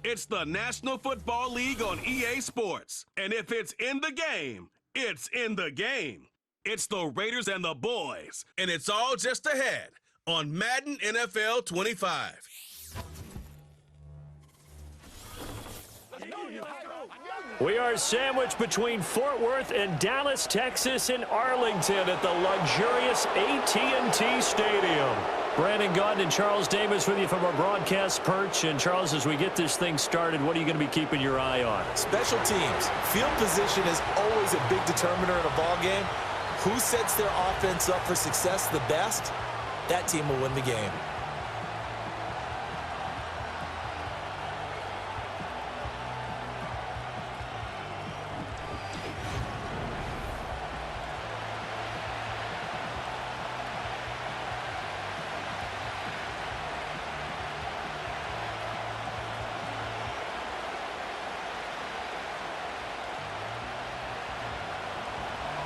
It's the National Football League on EA Sports. And if it's in the game, it's in the game. It's the Raiders and the boys. And it's all just ahead on Madden NFL 25. We are sandwiched between Fort Worth and Dallas, Texas, and Arlington at the luxurious AT&T Stadium. Brandon Gaudin and Charles Davis with you from our broadcast perch. And, Charles, as we get this thing started, what are you going to be keeping your eye on? Special teams. Field position is always a big determiner in a ball game. Who sets their offense up for success the best, that team will win the game.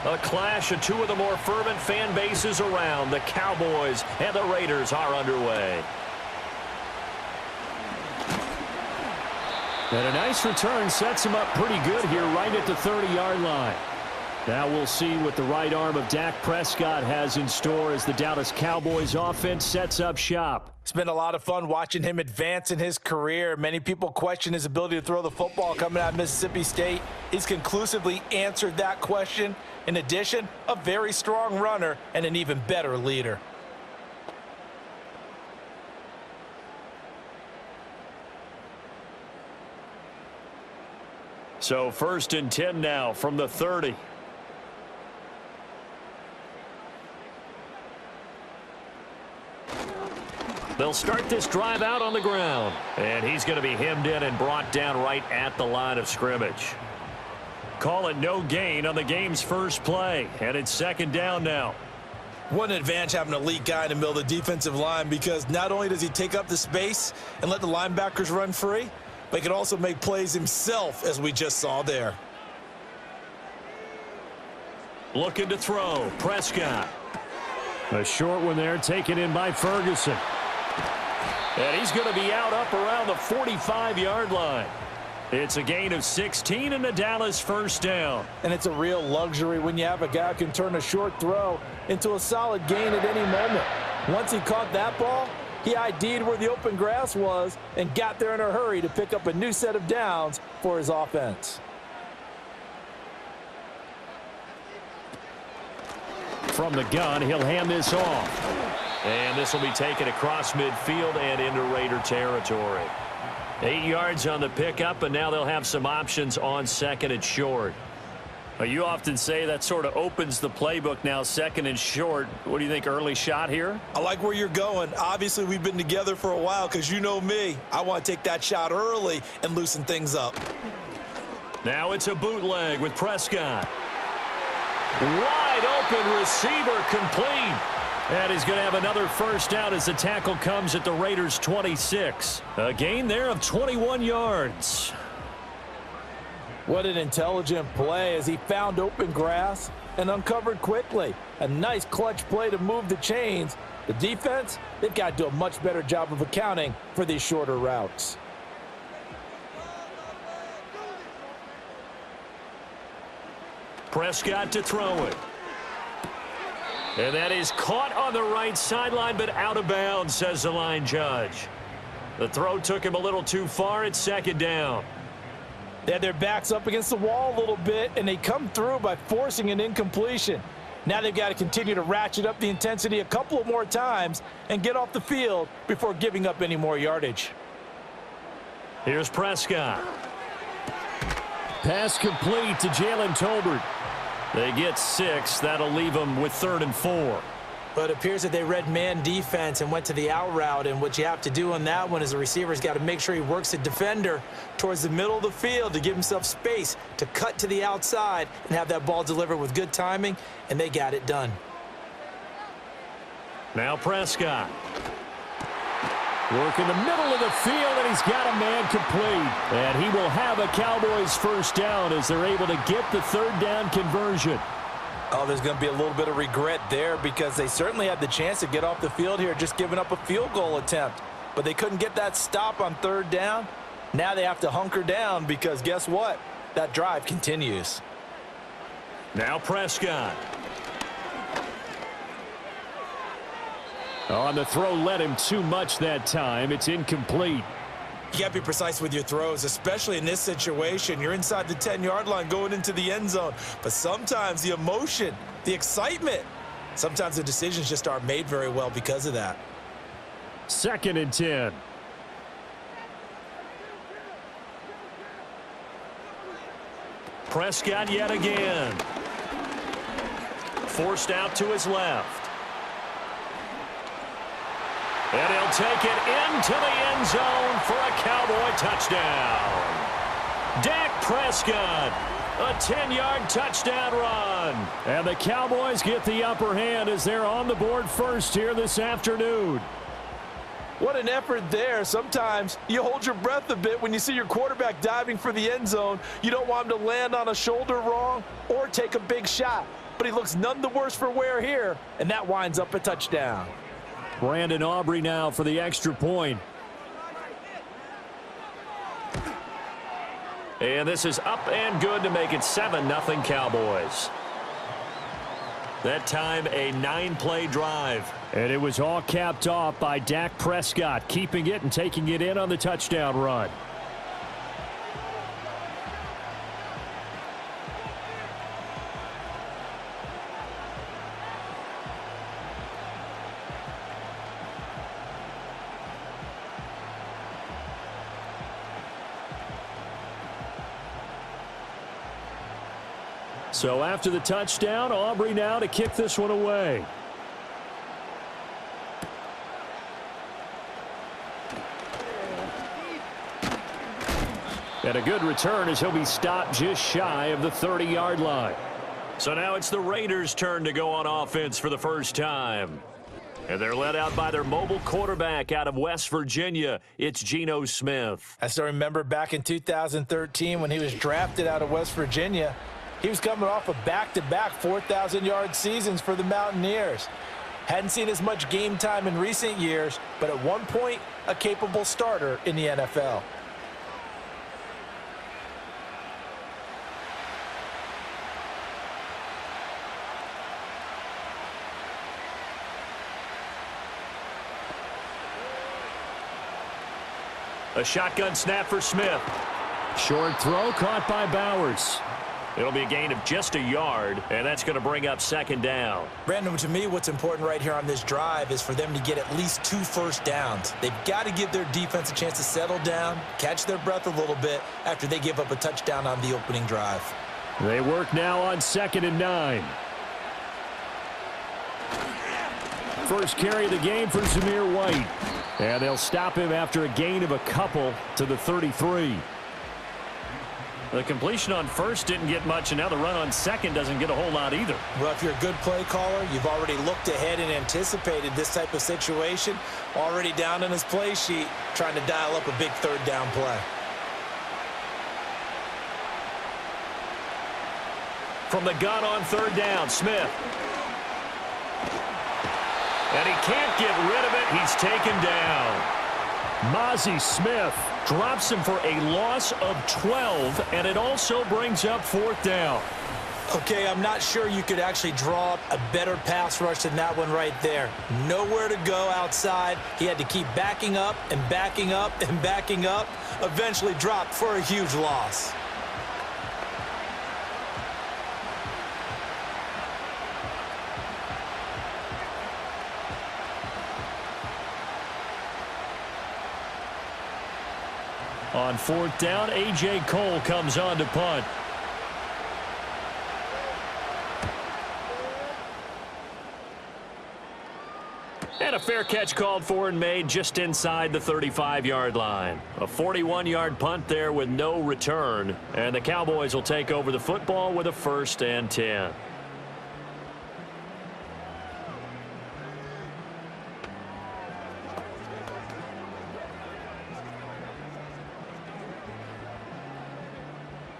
A clash of two of the more fervent fan bases around. The Cowboys and the Raiders are underway. And a nice return sets him up pretty good here right at the 30-yard line. Now we'll see what the right arm of Dak Prescott has in store as the Dallas Cowboys offense sets up shop. It's been a lot of fun watching him advance in his career. Many people question his ability to throw the football coming out of Mississippi State. He's conclusively answered that question. In addition, a very strong runner and an even better leader. So 1st and 10 now from the 30. They'll start this drive out on the ground. And he's going to be hemmed in and brought down right at the line of scrimmage. Call it no gain on the game's first play. And it's 2nd down now. What an advantage having an elite guy in the middle of the defensive line, because not only does he take up the space and let the linebackers run free, but he can also make plays himself, as we just saw there. Looking to throw. Prescott. A short one there taken in by Ferguson. And he's going to be out up around the 45-yard line. It's a gain of 16 and a Dallas 1st down. And it's a real luxury when you have a guy who can turn a short throw into a solid gain at any moment. Once he caught that ball, he ID'd where the open grass was and got there in a hurry to pick up a new set of downs for his offense. From the gun, he'll hand this off. And this will be taken across midfield and into Raider territory. 8 yards on the pickup, and now they'll have some options on 2nd and short. You often say that sort of opens the playbook now, 2nd and short. What do you think, early shot here? I like where you're going. Obviously, we've been together for a while because you know me. I want to take that shot early and loosen things up. Now it's a bootleg with Prescott. Wide open receiver complete. And he's going to have another 1st down as the tackle comes at the Raiders' 26. A gain there of 21 yards. What an intelligent play as he found open grass and uncovered quickly. A nice clutch play to move the chains. The defense, they've got to do a much better job of accounting for these shorter routes. Prescott to throw it. And that is caught on the right sideline, but out of bounds, says the line judge. The throw took him a little too far. It's 2nd down. They had their backs up against the wall a little bit, and they come through by forcing an incompletion. Now they've got to continue to ratchet up the intensity a couple of more times and get off the field before giving up any more yardage. Here's Prescott. Pass complete to Jalen Tolbert. They get 6. That'll leave them with 3rd and 4. But it appears that they read man defense and went to the out route. And what you have to do on that one is the receiver's got to make sure he works the defender towards the middle of the field to give himself space to cut to the outside and have that ball delivered with good timing. And they got it done. Now Prescott. Work in the middle of the field, and he's got a man complete. And he will have a Cowboys 1st down as they're able to get the 3rd down conversion. Oh, there's going to be a little bit of regret there because they certainly had the chance to get off the field here, just giving up a field goal attempt. But they couldn't get that stop on 3rd down. Now they have to hunker down because guess what? That drive continues. Now Prescott. On the throw, led him too much that time. It's incomplete. You got to be precise with your throws, especially in this situation. You're inside the 10-yard line going into the end zone. But sometimes the emotion, the excitement, sometimes the decisions just aren't made very well because of that. 2nd and 10. Prescott yet again. Forced out to his left. And he'll take it into the end zone for a Cowboy touchdown. Dak Prescott, a 10-yard touchdown run. And the Cowboys get the upper hand as they're on the board first here this afternoon. What an effort there. Sometimes you hold your breath a bit when you see your quarterback diving for the end zone. You don't want him to land on a shoulder wrong or take a big shot. But he looks none the worse for wear here, and that winds up a touchdown. Brandon Aubrey now for the extra point. And this is up and good to make it 7-0 Cowboys. That time a 9-play drive. And it was all capped off by Dak Prescott, keeping it and taking it in on the touchdown run. So after the touchdown, Aubrey now to kick this one away. And a good return as he'll be stopped just shy of the 30-yard line. So now it's the Raiders' turn to go on offense for the first time. And they're led out by their mobile quarterback out of West Virginia. It's Geno Smith. I still remember back in 2013 when he was drafted out of West Virginia. He was coming off of back-to-back 4,000-yard seasons for the Mountaineers. Hadn't seen as much game time in recent years, but at one point, a capable starter in the NFL. A shotgun snap for Smith. Short throw caught by Bowers. It'll be a gain of just a yard, and that's going to bring up 2nd down. Brandon, to me, what's important right here on this drive is for them to get at least 2 first downs. They've got to give their defense a chance to settle down, catch their breath a little bit after they give up a touchdown on the opening drive. They work now on 2nd and 9. First carry of the game for Zamir White. And they'll stop him after a gain of a couple to the 33. The completion on first didn't get much, and now the run on second doesn't get a whole lot either. Well, if you're a good play caller, you've already looked ahead and anticipated this type of situation. Already down on his play sheet, trying to dial up a big 3rd down play. From the gun on 3rd down, Smith. And he can't get rid of it. He's taken down. Mozzie Smith drops him for a loss of 12, and it also brings up 4th down. Okay, I'm not sure you could actually draw up a better pass rush than that one right there. Nowhere to go outside. He had to keep backing up and backing up and backing up. Eventually dropped for a huge loss. On 4th down, A.J. Cole comes on to punt. And a fair catch called for and made just inside the 35-yard line. A 41-yard punt there with no return. And the Cowboys will take over the football with a 1st and 10.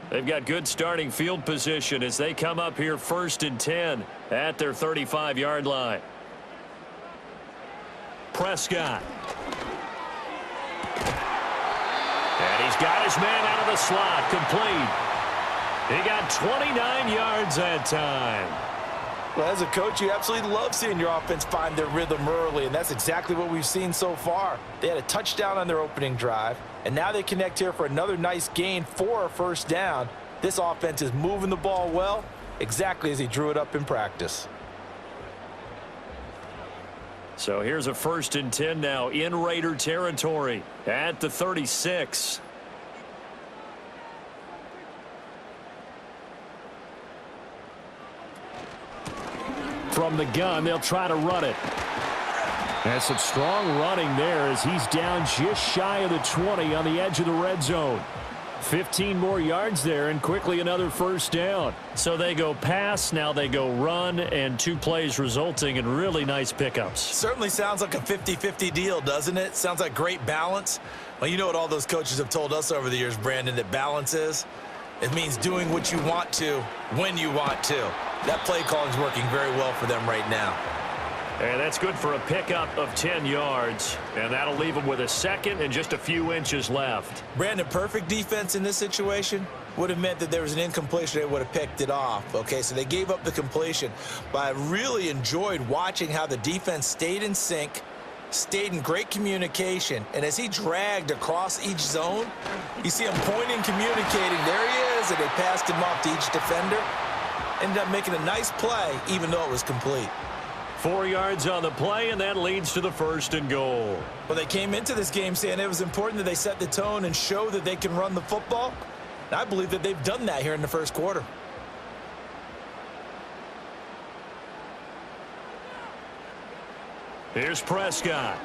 They've got good starting field position as they come up here 1st and 10 at their 35-yard line. Prescott. And he's got his man out of the slot. Complete. He got 29 yards that time. Well, as a coach, you absolutely love seeing your offense find their rhythm early, and that's exactly what we've seen so far. They had a touchdown on their opening drive, and now they connect here for another nice gain for a first down. This offense is moving the ball well, exactly as he drew it up in practice. So here's a 1st and 10 now in Raider territory at the 36. From the gun, they'll try to run it. And some strong running there as he's down just shy of the 20 on the edge of the red zone. 15 more yards there, and quickly another first down. So they go pass, now they go run, and 2 plays resulting in really nice pickups. Certainly sounds like a 50-50 deal, doesn't it? Sounds like great balance. Well, you know what all those coaches have told us over the years, Brandon, that balance is? It means doing what you want to when you want to. That play calling is working very well for them right now. And that's good for a pickup of 10 yards. And that'll leave them with a second and just a few inches left. Brandon, perfect defense in this situation would have meant that there was an incompletion. They would have picked it off. Okay, so they gave up the completion. But I really enjoyed watching how the defense stayed in sync, stayed in great communication. And as he dragged across each zone, you see him pointing, communicating. There he is, and they passed him off to each defender. Ended up making a nice play, even though it was complete. 4 yards on the play, and that leads to the 1st and goal. Well, they came into this game saying it was important that they set the tone and show that they can run the football. And I believe that they've done that here in the first quarter. Here's Prescott.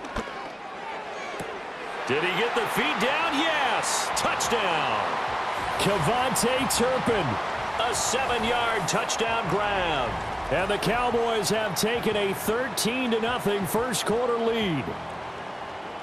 Did he get the feet down? Yes! Touchdown! Kevontae Turpin. A 7-yard touchdown grab. And the Cowboys have taken a 13-0 first quarter lead.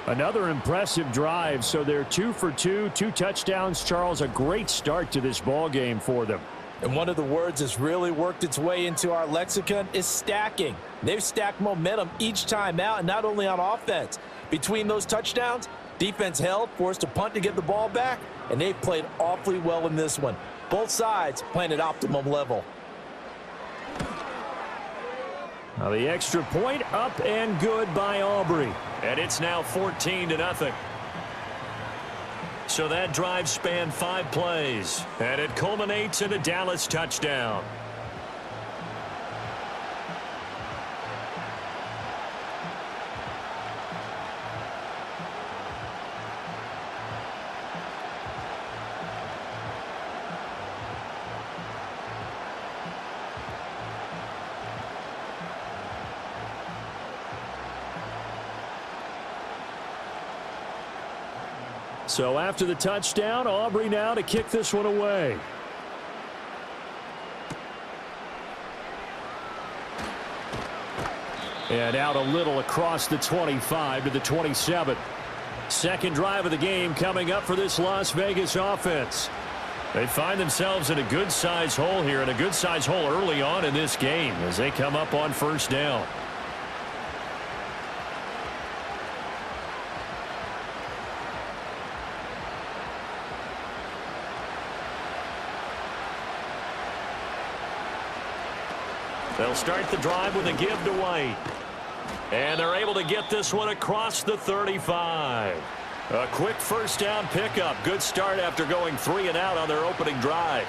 Another impressive drive, so they're 2 for 2, 2 touchdowns. Charles, a great start to this ball game for them. And one of the words that's really worked its way into our lexicon is stacking. They've stacked momentum each time out, and not only on offense. Between those touchdowns, defense held, forced a punt to get the ball back, and they've played awfully well in this one. Both sides playing at optimum level. Now the extra point up and good by Aubrey. And it's now 14-0. So that drive spanned 5 plays. And it culminates in a Dallas touchdown. So after the touchdown, Aubrey now to kick this one away. And out a little across the 25 to the 27. Second drive of the game coming up for this Las Vegas offense. They find themselves in a good-sized hole here, and a good-sized hole early on in this game as they come up on first down. They'll start the drive with a give to White. And they're able to get this one across the 35. A quick first down pickup. Good start after going 3 and out on their opening drive.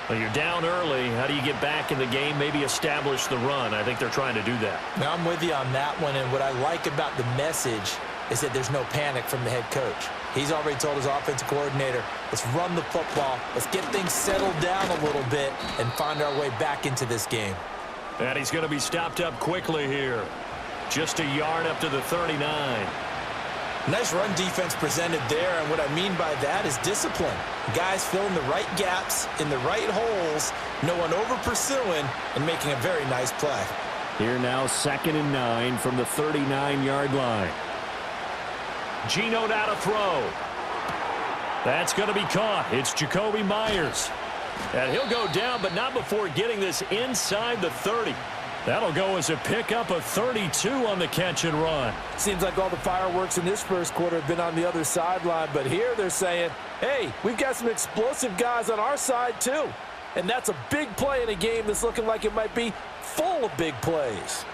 Well, you're down early. How do you get back in the game? Maybe establish the run. I think they're trying to do that. Now, I'm with you on that one, and what I like about the message is that there's no panic from the head coach. He's already told his offensive coordinator, let's run the football, let's get things settled down a little bit and find our way back into this game. And he's going to be stopped up quickly here. Just a yard up to the 39. Nice run defense presented there, and what I mean by that is discipline. Guys filling the right gaps in the right holes, no one over-pursuing, and making a very nice play. Here now, 2nd and 9 from the 39-yard line. Geno now to throw. That's going to be caught. It's Jacoby Myers. And he'll go down, but not before getting this inside the 30. That'll go as a pickup of 32 on the catch and run. Seems like all the fireworks in this first quarter have been on the other sideline, but here they're saying, hey, we've got some explosive guys on our side too. And that's a big play in a game that's looking like it might be full of big plays.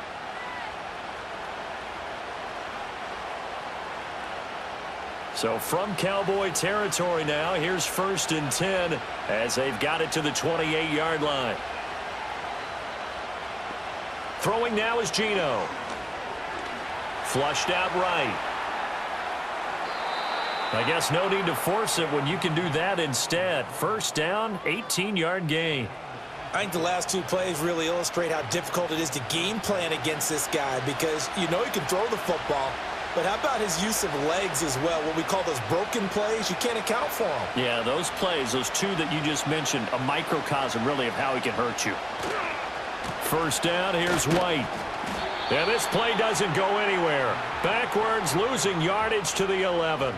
So from Cowboy territory now, here's 1st and 10 as they've got it to the 28-yard line. Throwing now is Geno. Flushed out right. I guess no need to force it when you can do that instead. 1st down, 18-yard gain. I think the last 2 plays really illustrate how difficult it is to game plan against this guy because you know he can throw the football, but how about his use of legs as well? What we call those broken plays, you can't account for them. Yeah, those plays, those 2 that you just mentioned, a microcosm really of how he can hurt you. 1st down, here's White. And this play doesn't go anywhere. Backwards, losing yardage to the 11.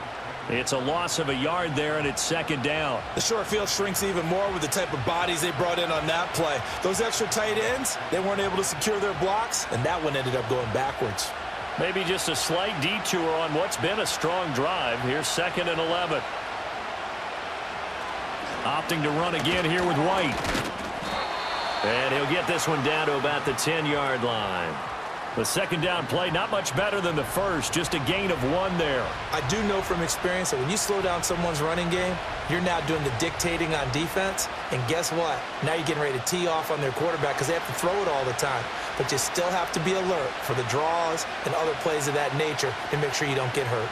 It's a loss of a yard there, and it's 2nd down. The short field shrinks even more with the type of bodies they brought in on that play. Those extra tight ends, they weren't able to secure their blocks, and that one ended up going backwards. Maybe just a slight detour on what's been a strong drive. Here's 2nd and 11. Opting to run again here with White. And he'll get this one down to about the 10-yard line. The 2nd down play, not much better than the first, just a gain of 1 there. I do know from experience that when you slow down someone's running game, you're now doing the dictating on defense. And guess what? Now you're getting ready to tee off on their quarterback because they have to throw it all the time. But you still have to be alert for the draws and other plays of that nature and make sure you don't get hurt.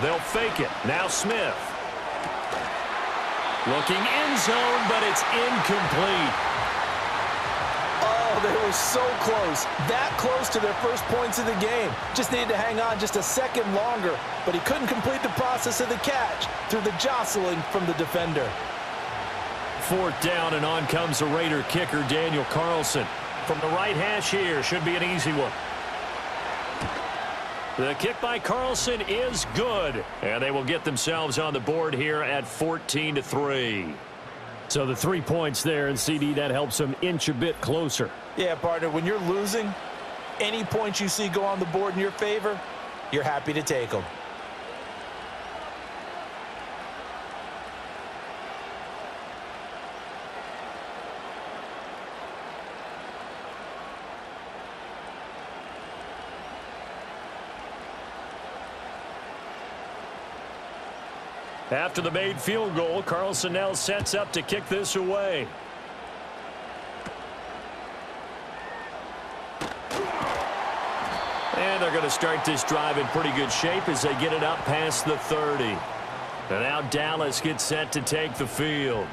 They'll fake it. Now Smith. Looking end zone, but it's incomplete. Oh, they were so close. That close to their first points of the game. Just needed to hang on just a second longer, but he couldn't complete the process of the catch through the jostling from the defender. 4th down, and on comes the Raider kicker, Daniel Carlson. From the right hash here, should be an easy one. The kick by Carlson is good, and they will get themselves on the board here at 14-3. So the 3 points there, and CD, that helps them inch a bit closer. Yeah, partner, when you're losing, any points you see go on the board in your favor, you're happy to take them. After the made field goal, Carlson now sets up to kick this away. And they're going to start this drive in pretty good shape as they get it up past the 30. And now Dallas gets set to take the field.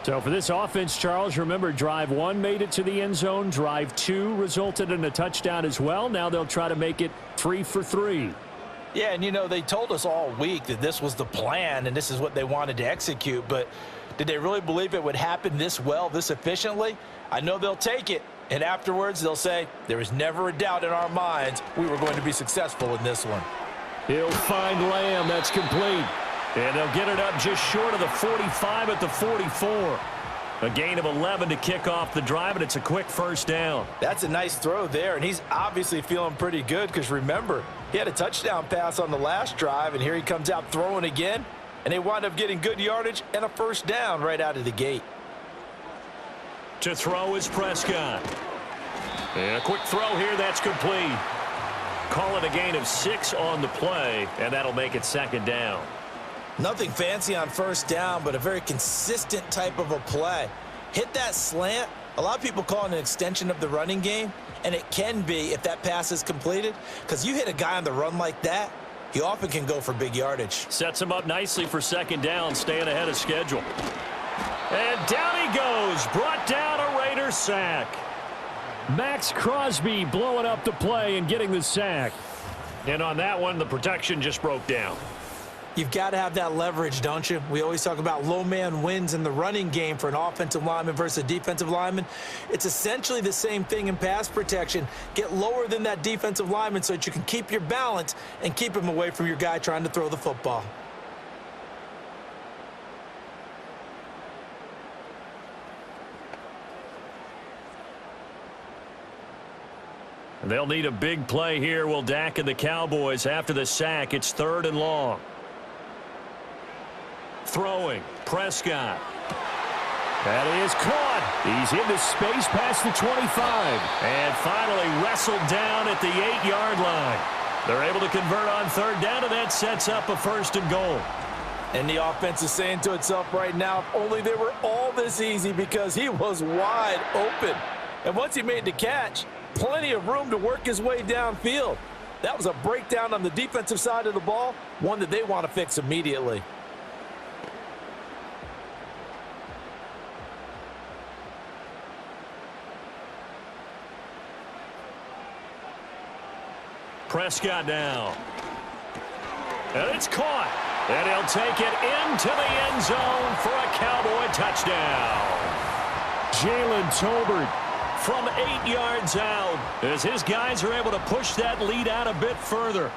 So for this offense, Charles, remember drive 1 made it to the end zone. Drive 2 resulted in a touchdown as well. Now they'll try to make it 3 for 3. Yeah, and you know, they told us all week that this was the plan and this is what they wanted to execute, but did they really believe it would happen this well, this efficiently? I know they'll take it, and afterwards they'll say, there was never a doubt in our minds we were going to be successful in this one. He'll find Lamb. That's complete. And they'll get it up just short of the 45 at the 44. A gain of 11 to kick off the drive, and it's a quick 1st down. That's a nice throw there, and he's obviously feeling pretty good because, remember, he had a touchdown pass on the last drive, and here he comes out throwing again, and they wind up getting good yardage and a 1st down right out of the gate. To throw is Prescott. And a quick throw here, that's complete. Call it a gain of 6 on the play, and that'll make it 2nd down. Nothing fancy on 1st down, but a very consistent type of a play. Hit that slant. A lot of people call it an extension of the running game, and it can be if that pass is completed, because you hit a guy on the run like that, he often can go for big yardage. Sets him up nicely for 2nd down, staying ahead of schedule. And down he goes, brought down a Raider sack. Max Crosby blowing up the play and getting the sack. And on that one, the protection just broke down. You've got to have that leverage, don't you? We always talk about low man wins in the running game for an offensive lineman versus a defensive lineman. It's essentially the same thing in pass protection. Get lower than that defensive lineman so that you can keep your balance and keep him away from your guy trying to throw the football. They'll need a big play here, will Dak and the Cowboys after the sack. It's 3rd and long. Throwing, Prescott. That is caught. He's into space past the 25. And finally wrestled down at the 8-yard line. They're able to convert on third down, and that sets up a 1st and goal. And the offense is saying to itself right now, if only they were all this easy, because he was wide open. And once he made the catch, plenty of room to work his way downfield. That was a breakdown on the defensive side of the ball, one that they want to fix immediately. Prescott now. And it's caught. And he'll take it into the end zone for a Cowboy touchdown. Jalen Tolbert from 8 yards out as his guys are able to push that lead out a bit further.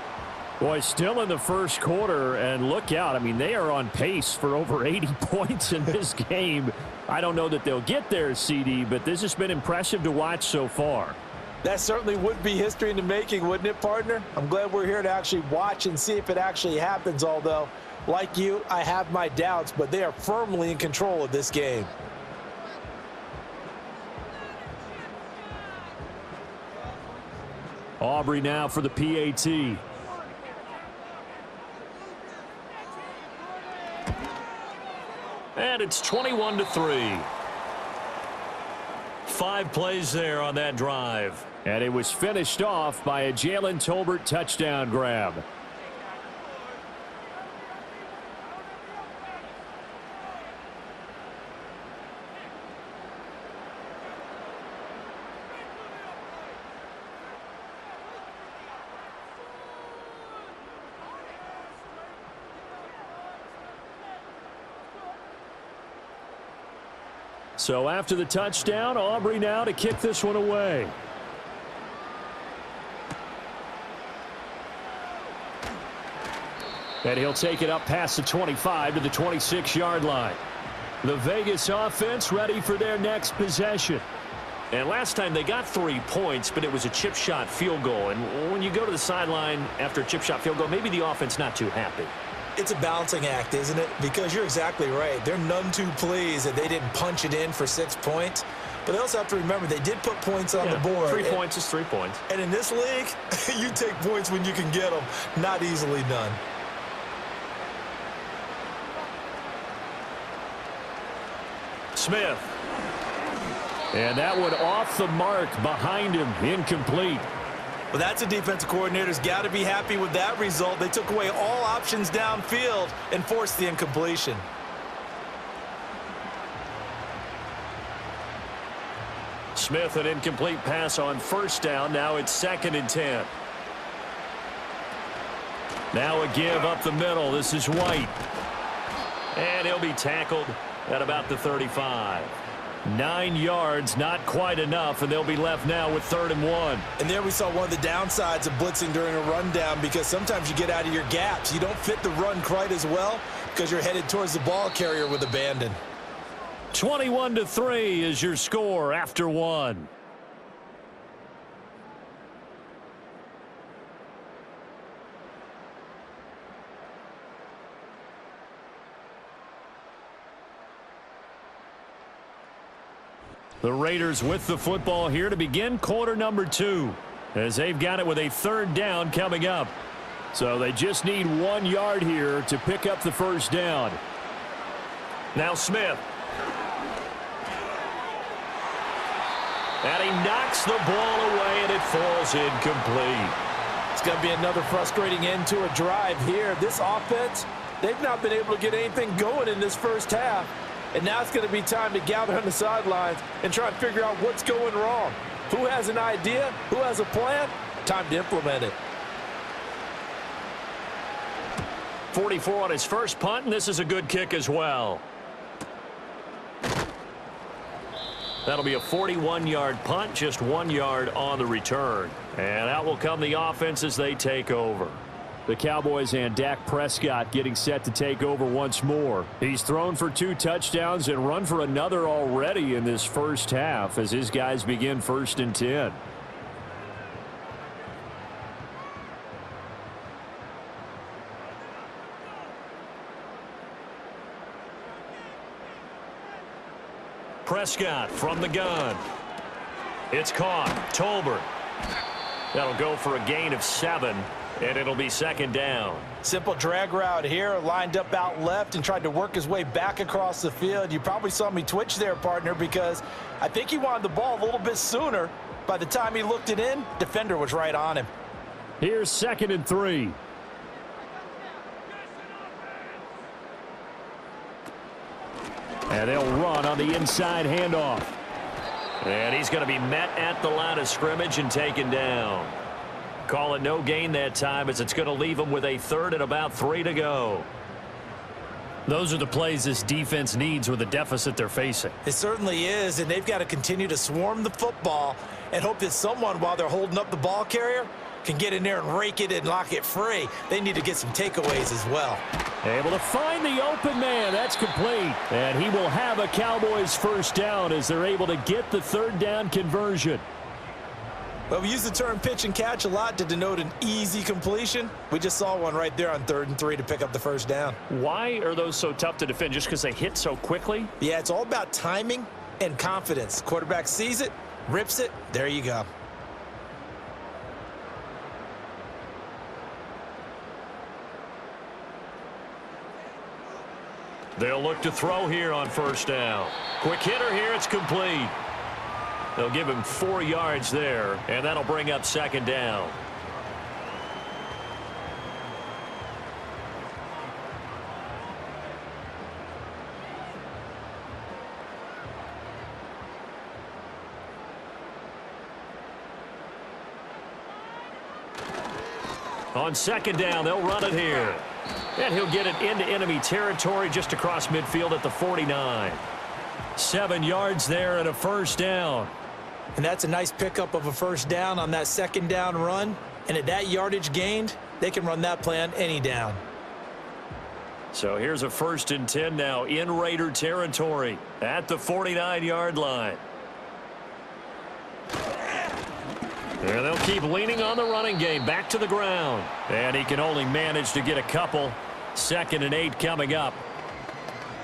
Boy, still in the first quarter, and look out. I mean, they are on pace for over 80 points in this game. I don't know that they'll get there, CD, but this has been impressive to watch so far. That certainly would be history in the making, wouldn't it, partner? I'm glad we're here to actually watch and see if it actually happens, although, like you, I have my doubts, but they are firmly in control of this game. Aubrey now for the PAT. And it's 21-3. 5 plays there on that drive. And it was finished off by a Jalen Tolbert touchdown grab. So after the touchdown, Aubrey now to kick this one away. And he'll take it up past the 25 to the 26-yard line. The Vegas offense ready for their next possession. And last time they got 3 points, but it was a chip shot field goal. And when you go to the sideline after a chip shot field goal, maybe the offense not too happy. It's a balancing act, isn't it? Because you're exactly right. They're none too pleased that they didn't punch it in for 6 points. But they also have to remember they did put points on the board. 3 points is 3 points. And in this league, you take points when you can get them. Not easily done. Smith. And that one off the mark behind him, incomplete. Well, that's a defensive coordinator's got to be happy with that result. They took away all options downfield and forced the incompletion. Smith, an incomplete pass on first down. Now it's 2nd and 10. Now a give up the middle. This is White. And he'll be tackled at about the 35. 9 yards, not quite enough, and they'll be left now with 3rd and 1. And there we saw one of the downsides of blitzing during a rundown, because sometimes you get out of your gaps. You don't fit the run quite as well because you're headed towards the ball carrier with abandon. 21-3 is your score after 1. The Raiders with the football here to begin quarter number 2, as they've got it with a 3rd down coming up. So they just need 1 yard here to pick up the 1st down. Now Smith. And he knocks the ball away, and it falls incomplete. It's going to be another frustrating end to a drive here. This offense, they've not been able to get anything going in this first half. And now it's going to be time to gather on the sidelines and try and figure out what's going wrong. Who has an idea? Who has a plan? Time to implement it. 44 on his first punt, and this is a good kick as well. That'll be a 41-yard punt, just 1 yard on the return. And out will come the offense as they take over. The Cowboys and Dak Prescott getting set to take over once more. He's thrown for 2 touchdowns and run for another already in this first half as his guys begin 1st and 10. Prescott from the gun. It's caught. Tolbert. That'll go for a gain of 7, and it'll be second down. Simple drag route here, lined up out left and tried to work his way back across the field. You probably saw me twitch there, partner, because I think he wanted the ball a little bit sooner. By the time he looked it in, defender was right on him. Here's 2nd and 3. And they'll run on the inside handoff. And he's going to be met at the line of scrimmage and taken down. Call it no gain that time, as it's going to leave him with a 3rd and about 3 to go. Those are the plays this defense needs with the deficit they're facing. It certainly is, and they've got to continue to swarm the football and hope that someone, while they're holding up the ball carrier, can get in there and rake it and lock it free. They need to get some takeaways as well. Able to find the open man. That's complete. And he will have a Cowboys first down as they're able to get the 3rd down conversion. Well, we use the term pitch and catch a lot to denote an easy completion. We just saw one right there on 3rd and 3 to pick up the first down. Why are those so tough to defend? Just because they hit so quickly? Yeah, it's all about timing and confidence. Quarterback sees it, rips it, there you go. They'll look to throw here on first down. Quick hitter here, it's complete. They'll give him 4 yards there, and that'll bring up second down. On second down, they'll run it here. And he'll get it into enemy territory just across midfield at the 49. 7 yards there and a first down. And that's a nice pickup of a first down on that second down run. And at that yardage gained, they can run that play on any down. So here's a 1st and 10 now in Raider territory at the 49-yard line. And they'll keep leaning on the running game. Back to the ground. And he can only manage to get a couple. 2nd and 8 coming up.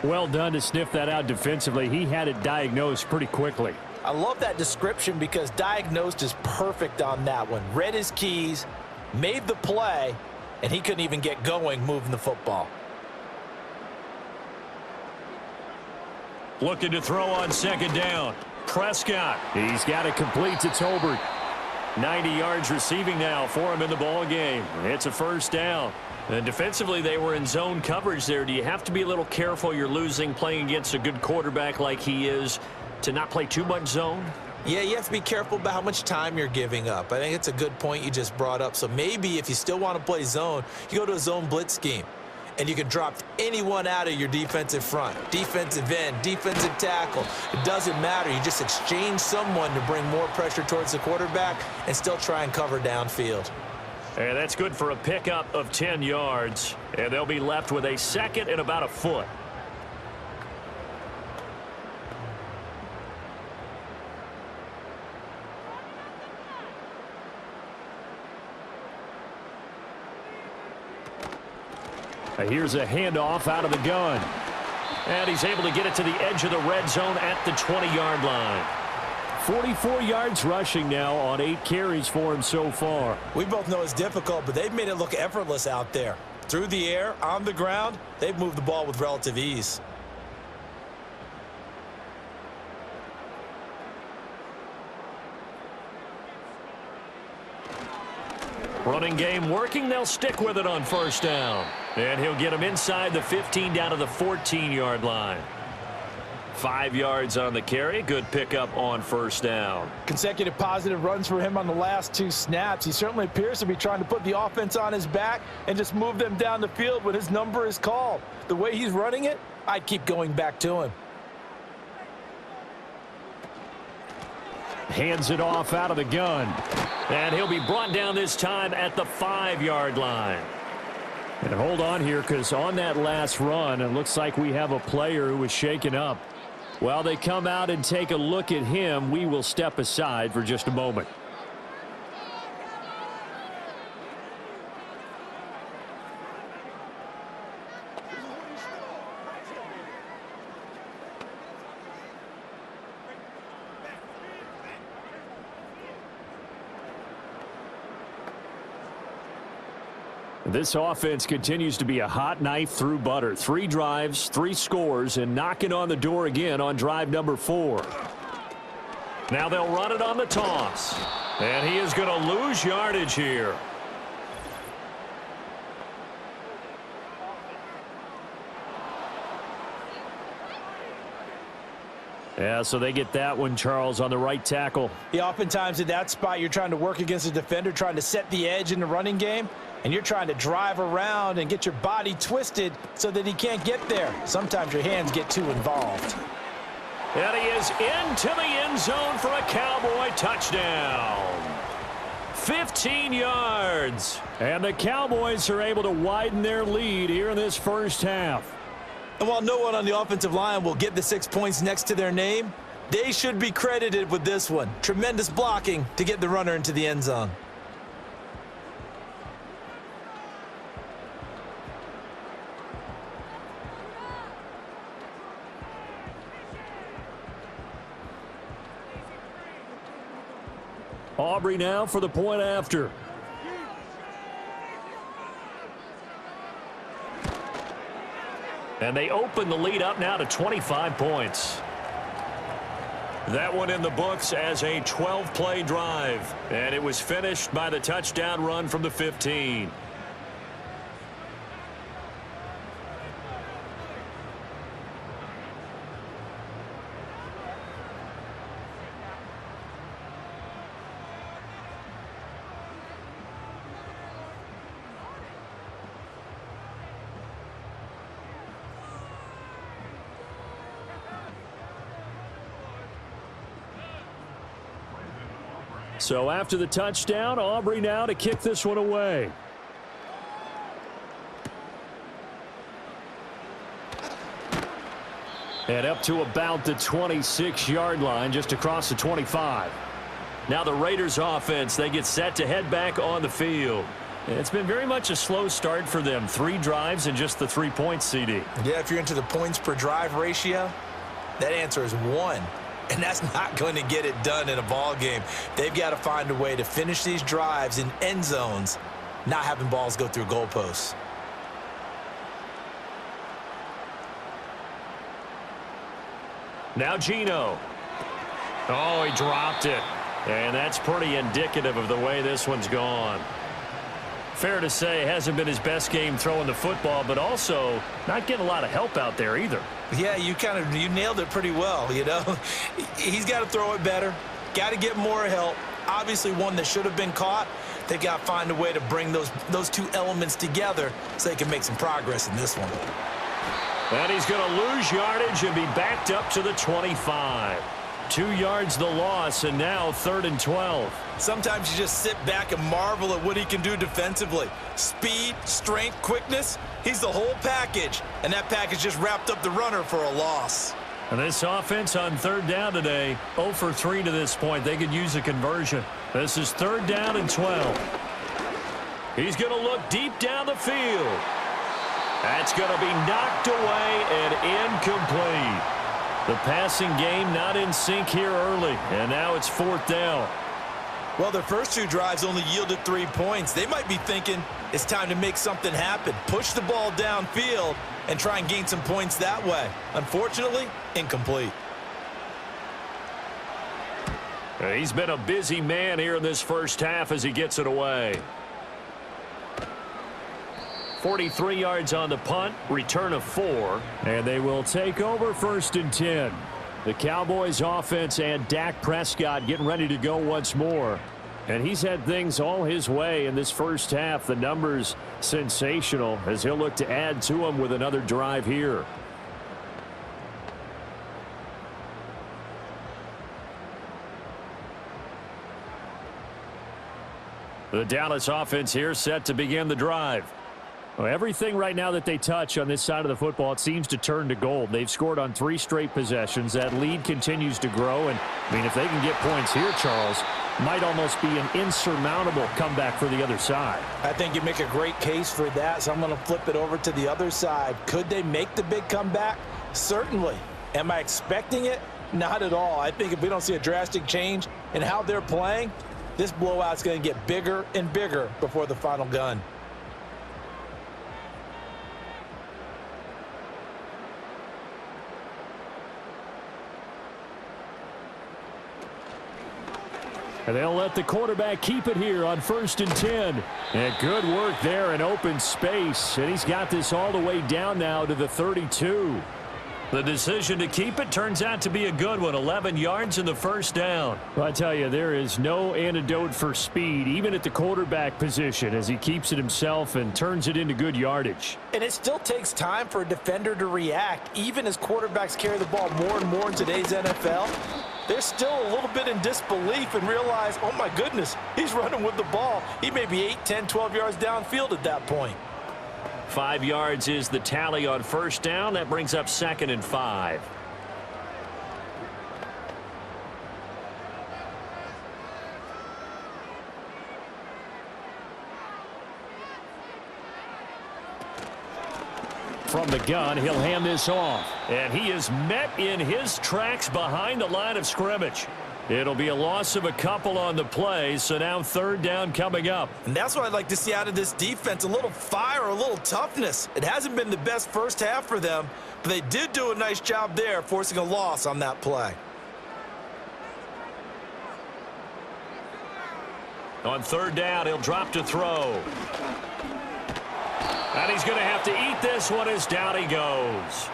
Well done to sniff that out defensively. He had it diagnosed pretty quickly. I love that description because diagnosed is perfect on that one. Read his keys, made the play, and he couldn't even get going moving the football. Looking to throw on second down. Prescott. He's got it complete to Tolbert. 90 yards receiving now for him in the ball game. It's a first down. And defensively, they were in zone coverage there. Do you have to be a little careful? You're losing playing against a good quarterback like he is to not play too much zone? Yeah, you have to be careful about how much time you're giving up. I think it's a good point you just brought up. So maybe if you still want to play zone, you go to a zone blitz scheme. And you can drop anyone out of your defensive front. Defensive end, defensive tackle. It doesn't matter. You just exchange someone to bring more pressure towards the quarterback and still try and cover downfield. And that's good for a pickup of 10 yards. And they'll be left with a 2nd and about a foot. Here's a handoff out of the gun. And he's able to get it to the edge of the red zone at the 20-yard line. 44 yards rushing now on 8 carries for him so far. We both know it's difficult, but they've made it look effortless out there. Through the air, on the ground, they've moved the ball with relative ease. Running game working. They'll stick with it on first down. And he'll get him inside the 15 down to the 14-yard line. 5 yards on the carry. Good pickup on first down. Consecutive positive runs for him on the last 2 snaps. He certainly appears to be trying to put the offense on his back and just move them down the field when his number is called. The way he's running it, I'd keep going back to him. Hands it off out of the gun. And he'll be brought down this time at the 5-yard line. And hold on here, because on that last run, it looks like we have a player who was shaken up. While they come out and take a look at him, we will step aside for just a moment. This offense continues to be a hot knife through butter. 3 drives, 3 scores, and knocking on the door again on drive number 4. Now they'll run it on the toss. And he is going to lose yardage here. Yeah, so they get that one, Charles, on the right tackle. Yeah, oftentimes in that spot, you're trying to work against a defender, trying to set the edge in the running game, and you're trying to drive around and get your body twisted so that he can't get there. Sometimes your hands get too involved. And he is into the end zone for a Cowboy touchdown. 15 yards. And the Cowboys are able to widen their lead here in this first half. And while no one on the offensive line will get the 6 points next to their name, they should be credited with this one. Tremendous blocking to get the runner into the end zone. Aubrey now for the point after. And they open the lead up now to 25 points. That one in the books as a 12-play drive. And it was finished by the touchdown run from the 15. So after the touchdown, Aubrey now to kick this one away. And up to about the 26-yard line, just across the 25. Now the Raiders offense, they get set to head back on the field. It's been very much a slow start for them. 3 drives and just the 3 points, CD. Yeah, if you're into the points per drive ratio, that answer is 1. And that's not going to get it done in a ball game. They've got to find a way to finish these drives in end zones, not having balls go through goalposts. Now Geno. Oh, he dropped it. And that's pretty indicative of the way this one's gone. Fair to say, it hasn't been his best game throwing the football, but also not getting a lot of help out there either. Yeah, you nailed it pretty well, you know. He's got to throw it better, got to get more help. Obviously one that should have been caught. They've got to find a way to bring those 2 elements together so they can make some progress in this one. And he's going to lose yardage and be backed up to the 25. 2 yards the loss, and now 3rd and 12. Sometimes you just sit back and marvel at what he can do defensively. Speed, strength, quickness, he's the whole package. And that package just wrapped up the runner for a loss. And this offense on 3rd down today, 0 for 3 to this point. They could use a conversion. This is 3rd down and 12. He's going to look deep down the field. That's going to be knocked away and incomplete. The passing game not in sync here early, and now it's 4th down. Well, their first 2 drives only yielded 3 points. They might be thinking it's time to make something happen. Push the ball downfield and try and gain some points that way. Unfortunately, incomplete. He's been a busy man here in this first half as he gets it away. 43 yards on the punt, return of 4. And they will take over 1st and 10. The Cowboys offense and Dak Prescott getting ready to go once more. And he's had things all his way in this first half. The numbers sensational as he'll look to add to them with another drive here. The Dallas offense here set to begin the drive. Well, everything right now that they touch on this side of the football, it seems to turn to gold. They've scored on 3 straight possessions. That lead continues to grow. And, I mean, if they can get points here, Charles, might almost be an insurmountable comeback for the other side. I think you make a great case for that, so I'm going to flip it over to the other side. Could they make the big comeback? Certainly. Am I expecting it? Not at all. I think if we don't see a drastic change in how they're playing, this blowout's going to get bigger and bigger before the final gun. And they'll let the quarterback keep it here on 1st and 10. And good work there in open space. And he's got this all the way down now to the 32. The decision to keep it turns out to be a good one. 11 yards in the first down. Well, I tell you, there is no antidote for speed, even at the quarterback position, as he keeps it himself and turns it into good yardage. And it still takes time for a defender to react, even as quarterbacks carry the ball more and more in today's NFL. They're still a little bit in disbelief and realize, oh my goodness, he's running with the ball. He may be 8, 10, 12 yards downfield at that point. 5 yards is the tally on first down. That brings up 2nd and 5. From the gun, he'll hand this off. And he is met in his tracks behind the line of scrimmage. It'll be a loss of a couple on the play, so now 3rd down coming up. And that's what I'd like to see out of this defense, a little fire, a little toughness. It hasn't been the best first half for them, but they did do a nice job there, forcing a loss on that play. On 3rd down, he'll drop to throw. And he's going to have to eat this one as down he goes.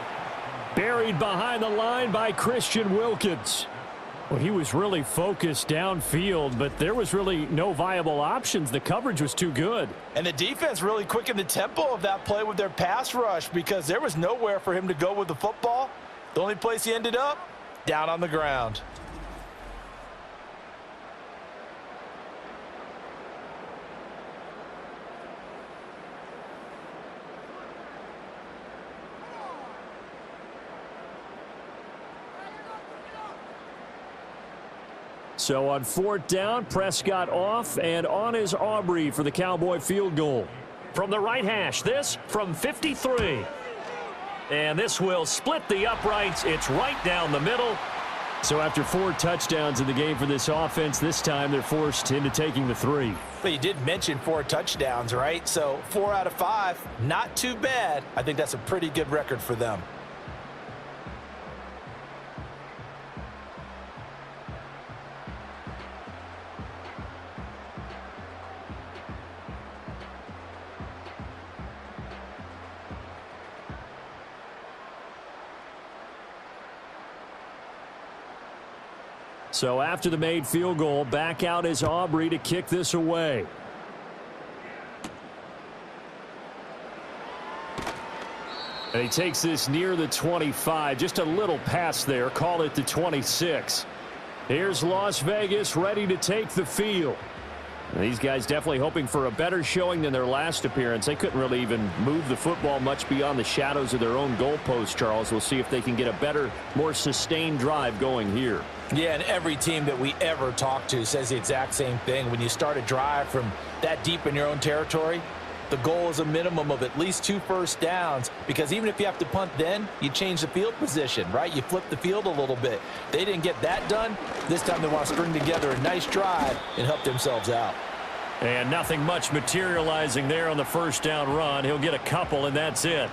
Buried behind the line by Christian Wilkins. Well, he was really focused downfield, but there was really no viable options. The coverage was too good. And the defense really quickened the tempo of that play with their pass rush because there was nowhere for him to go with the football. The only place he ended up, down on the ground. So on 4th down, Prescott off, and on is Aubrey for the Cowboy field goal. From the right hash, this from 53. And this will split the uprights. It's right down the middle. So after 4 touchdowns in the game for this offense, this time they're forced into taking the 3. But you did mention 4 touchdowns, right? So 4 out of 5, not too bad. I think that's a pretty good record for them. So after the made field goal, back out is Aubrey to kick this away. And he takes this near the 25. Just a little pass there. Call it the 26. Here's Las Vegas ready to take the field. And these guys definitely hoping for a better showing than their last appearance. They couldn't really even move the football much beyond the shadows of their own goalpost, Charles. We'll see if they can get a better, more sustained drive going here. Yeah, and every team that we ever talk to says the exact same thing. When you start a drive from that deep in your own territory, the goal is a minimum of at least 2 first downs, because even if you have to punt then, you change the field position, right? You flip the field a little bit. They didn't get that done. This time they want to string together a nice drive and help themselves out. And nothing much materializing there on the first down run. He'll get a couple, and that's it.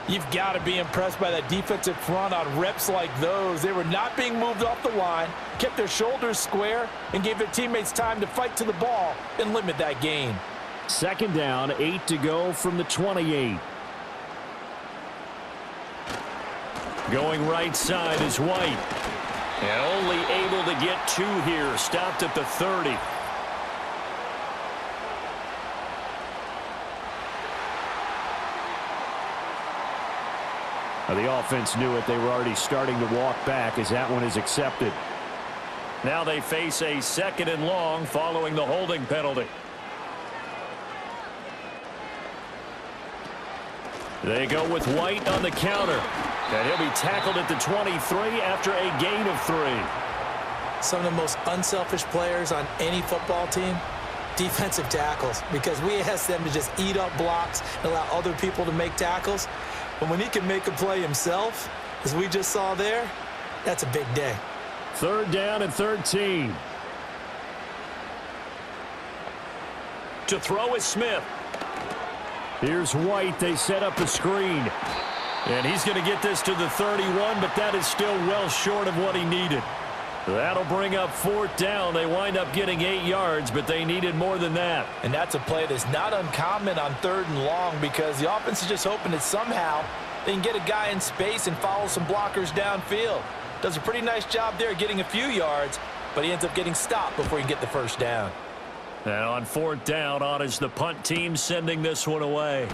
You've got to be impressed by that defensive front on reps like those. They were not being moved off the line, kept their shoulders square, and gave their teammates time to fight to the ball and limit that gain. 2nd down, 8 to go from the 28. Going right side is White. And only able to get 2 here. Stopped at the 30. The offense knew it. They were already starting to walk back as that one is accepted. Now they face a 2nd and long following the holding penalty. They go with White on the counter. And he'll be tackled at the 23 after a gain of 3. Some of the most unselfish players on any football team, defensive tackles, because we ask them to just eat up blocks and allow other people to make tackles. But when he can make a play himself, as we just saw there, that's a big day. 3rd down and 13. To throw is Smith. Here's White. They set up the screen. And he's going to get this to the 31, but that is still well short of what he needed. That'll bring up 4th down. They wind up getting 8 yards, but they needed more than that. And that's a play that's not uncommon on 3rd and long because the offense is just hoping that somehow they can get a guy in space and follow some blockers downfield. Does a pretty nice job there getting a few yards, but he ends up getting stopped before he can get the 1st down. And on 4th down, on is the punt team sending this one away.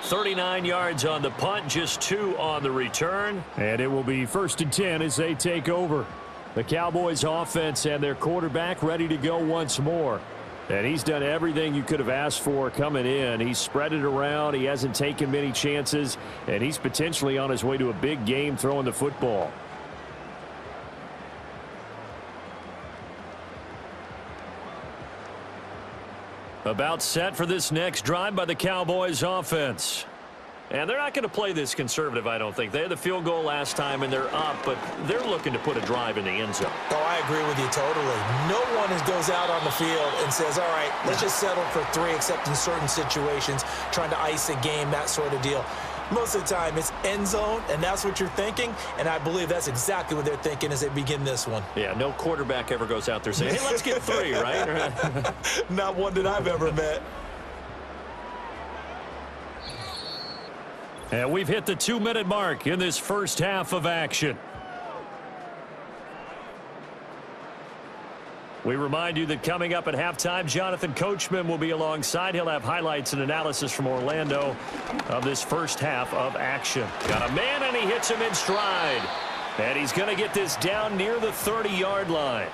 39 yards on the punt, just 2 on the return. And it will be 1st and 10 as they take over. The Cowboys offense and their quarterback ready to go once more. And he's done everything you could have asked for coming in. He's spread it around. He hasn't taken many chances. And he's potentially on his way to a big game throwing the football. About set for this next drive by the Cowboys offense. And they're not going to play this conservative, I don't think. They had the field goal last time, and they're up, but they're looking to put a drive in the end zone. Oh, I agree with you totally. No one goes out on the field and says, all right, let's just settle for 3, except in certain situations, trying to ice a game, that sort of deal. Most of the time, it's end zone, and that's what you're thinking, and I believe that's exactly what they're thinking as they begin this one. Yeah, no quarterback ever goes out there saying, hey, let's get 3, right? Not one that I've ever met. And we've hit the 2-minute mark in this first half of action. We remind you that coming up at halftime, Jonathan Coachman will be alongside. He'll have highlights and analysis from Orlando of this first half of action. Got a man, and he hits him in stride. And he's going to get this down near the 30-yard line.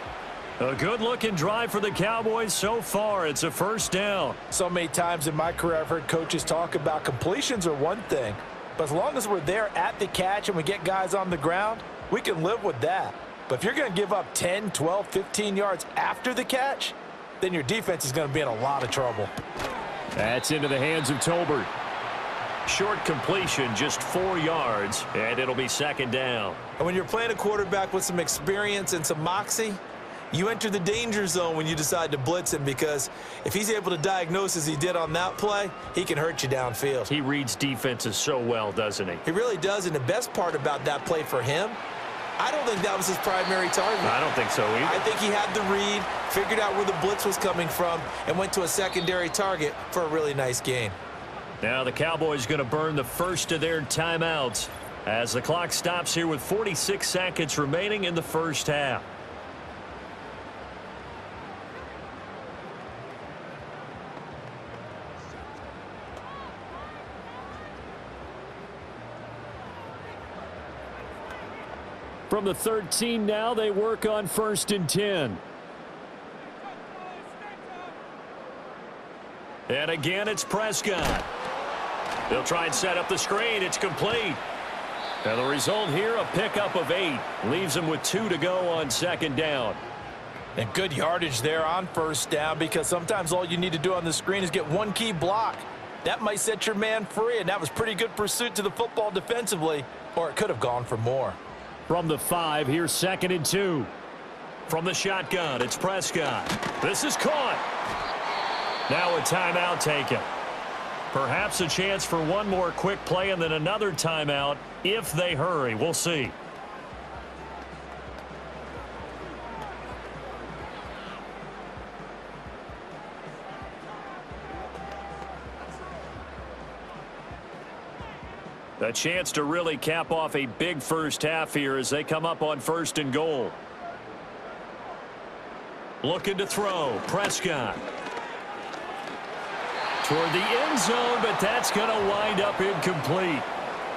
A good-looking drive for the Cowboys so far. It's a 1st down. So many times in my career, I've heard coaches talk about completions are one thing, but as long as we're there at the catch and we get guys on the ground, we can live with that. But if you're going to give up 10, 12, 15 yards after the catch, then your defense is going to be in a lot of trouble. That's into the hands of Tolbert. Short completion, just 4 yards, and it'll be 2nd down. And when you're playing a quarterback with some experience and some moxie, you enter the danger zone when you decide to blitz him, because if he's able to diagnose as he did on that play, he can hurt you downfield. He reads defenses so well, doesn't he? He really does, and the best part about that play for him, I don't think that was his primary target. I don't think so either. I think he had the read, figured out where the blitz was coming from, and went to a secondary target for a really nice gain. Now the Cowboys going to burn the first of their timeouts as the clock stops here with 46 seconds remaining in the first half. From the 13 now, they work on 1st and 10. And again, it's Prescott. They'll try and set up the screen. It's complete. And the result here, a pickup of 8. Leaves them with 2 to go on 2nd down. And good yardage there on 1st down, because sometimes all you need to do on the screen is get one key block. That might set your man free, and that was pretty good pursuit to the football defensively, or it could have gone for more. From the 5, here's 2nd and 2. From the shotgun, it's Prescott. This is caught. Now a timeout taken. Perhaps a chance for one more quick play and then another timeout if they hurry. We'll see. A chance to really cap off a big first half here as they come up on 1st and goal. Looking to throw. Prescott. Toward the end zone, but that's going to wind up incomplete.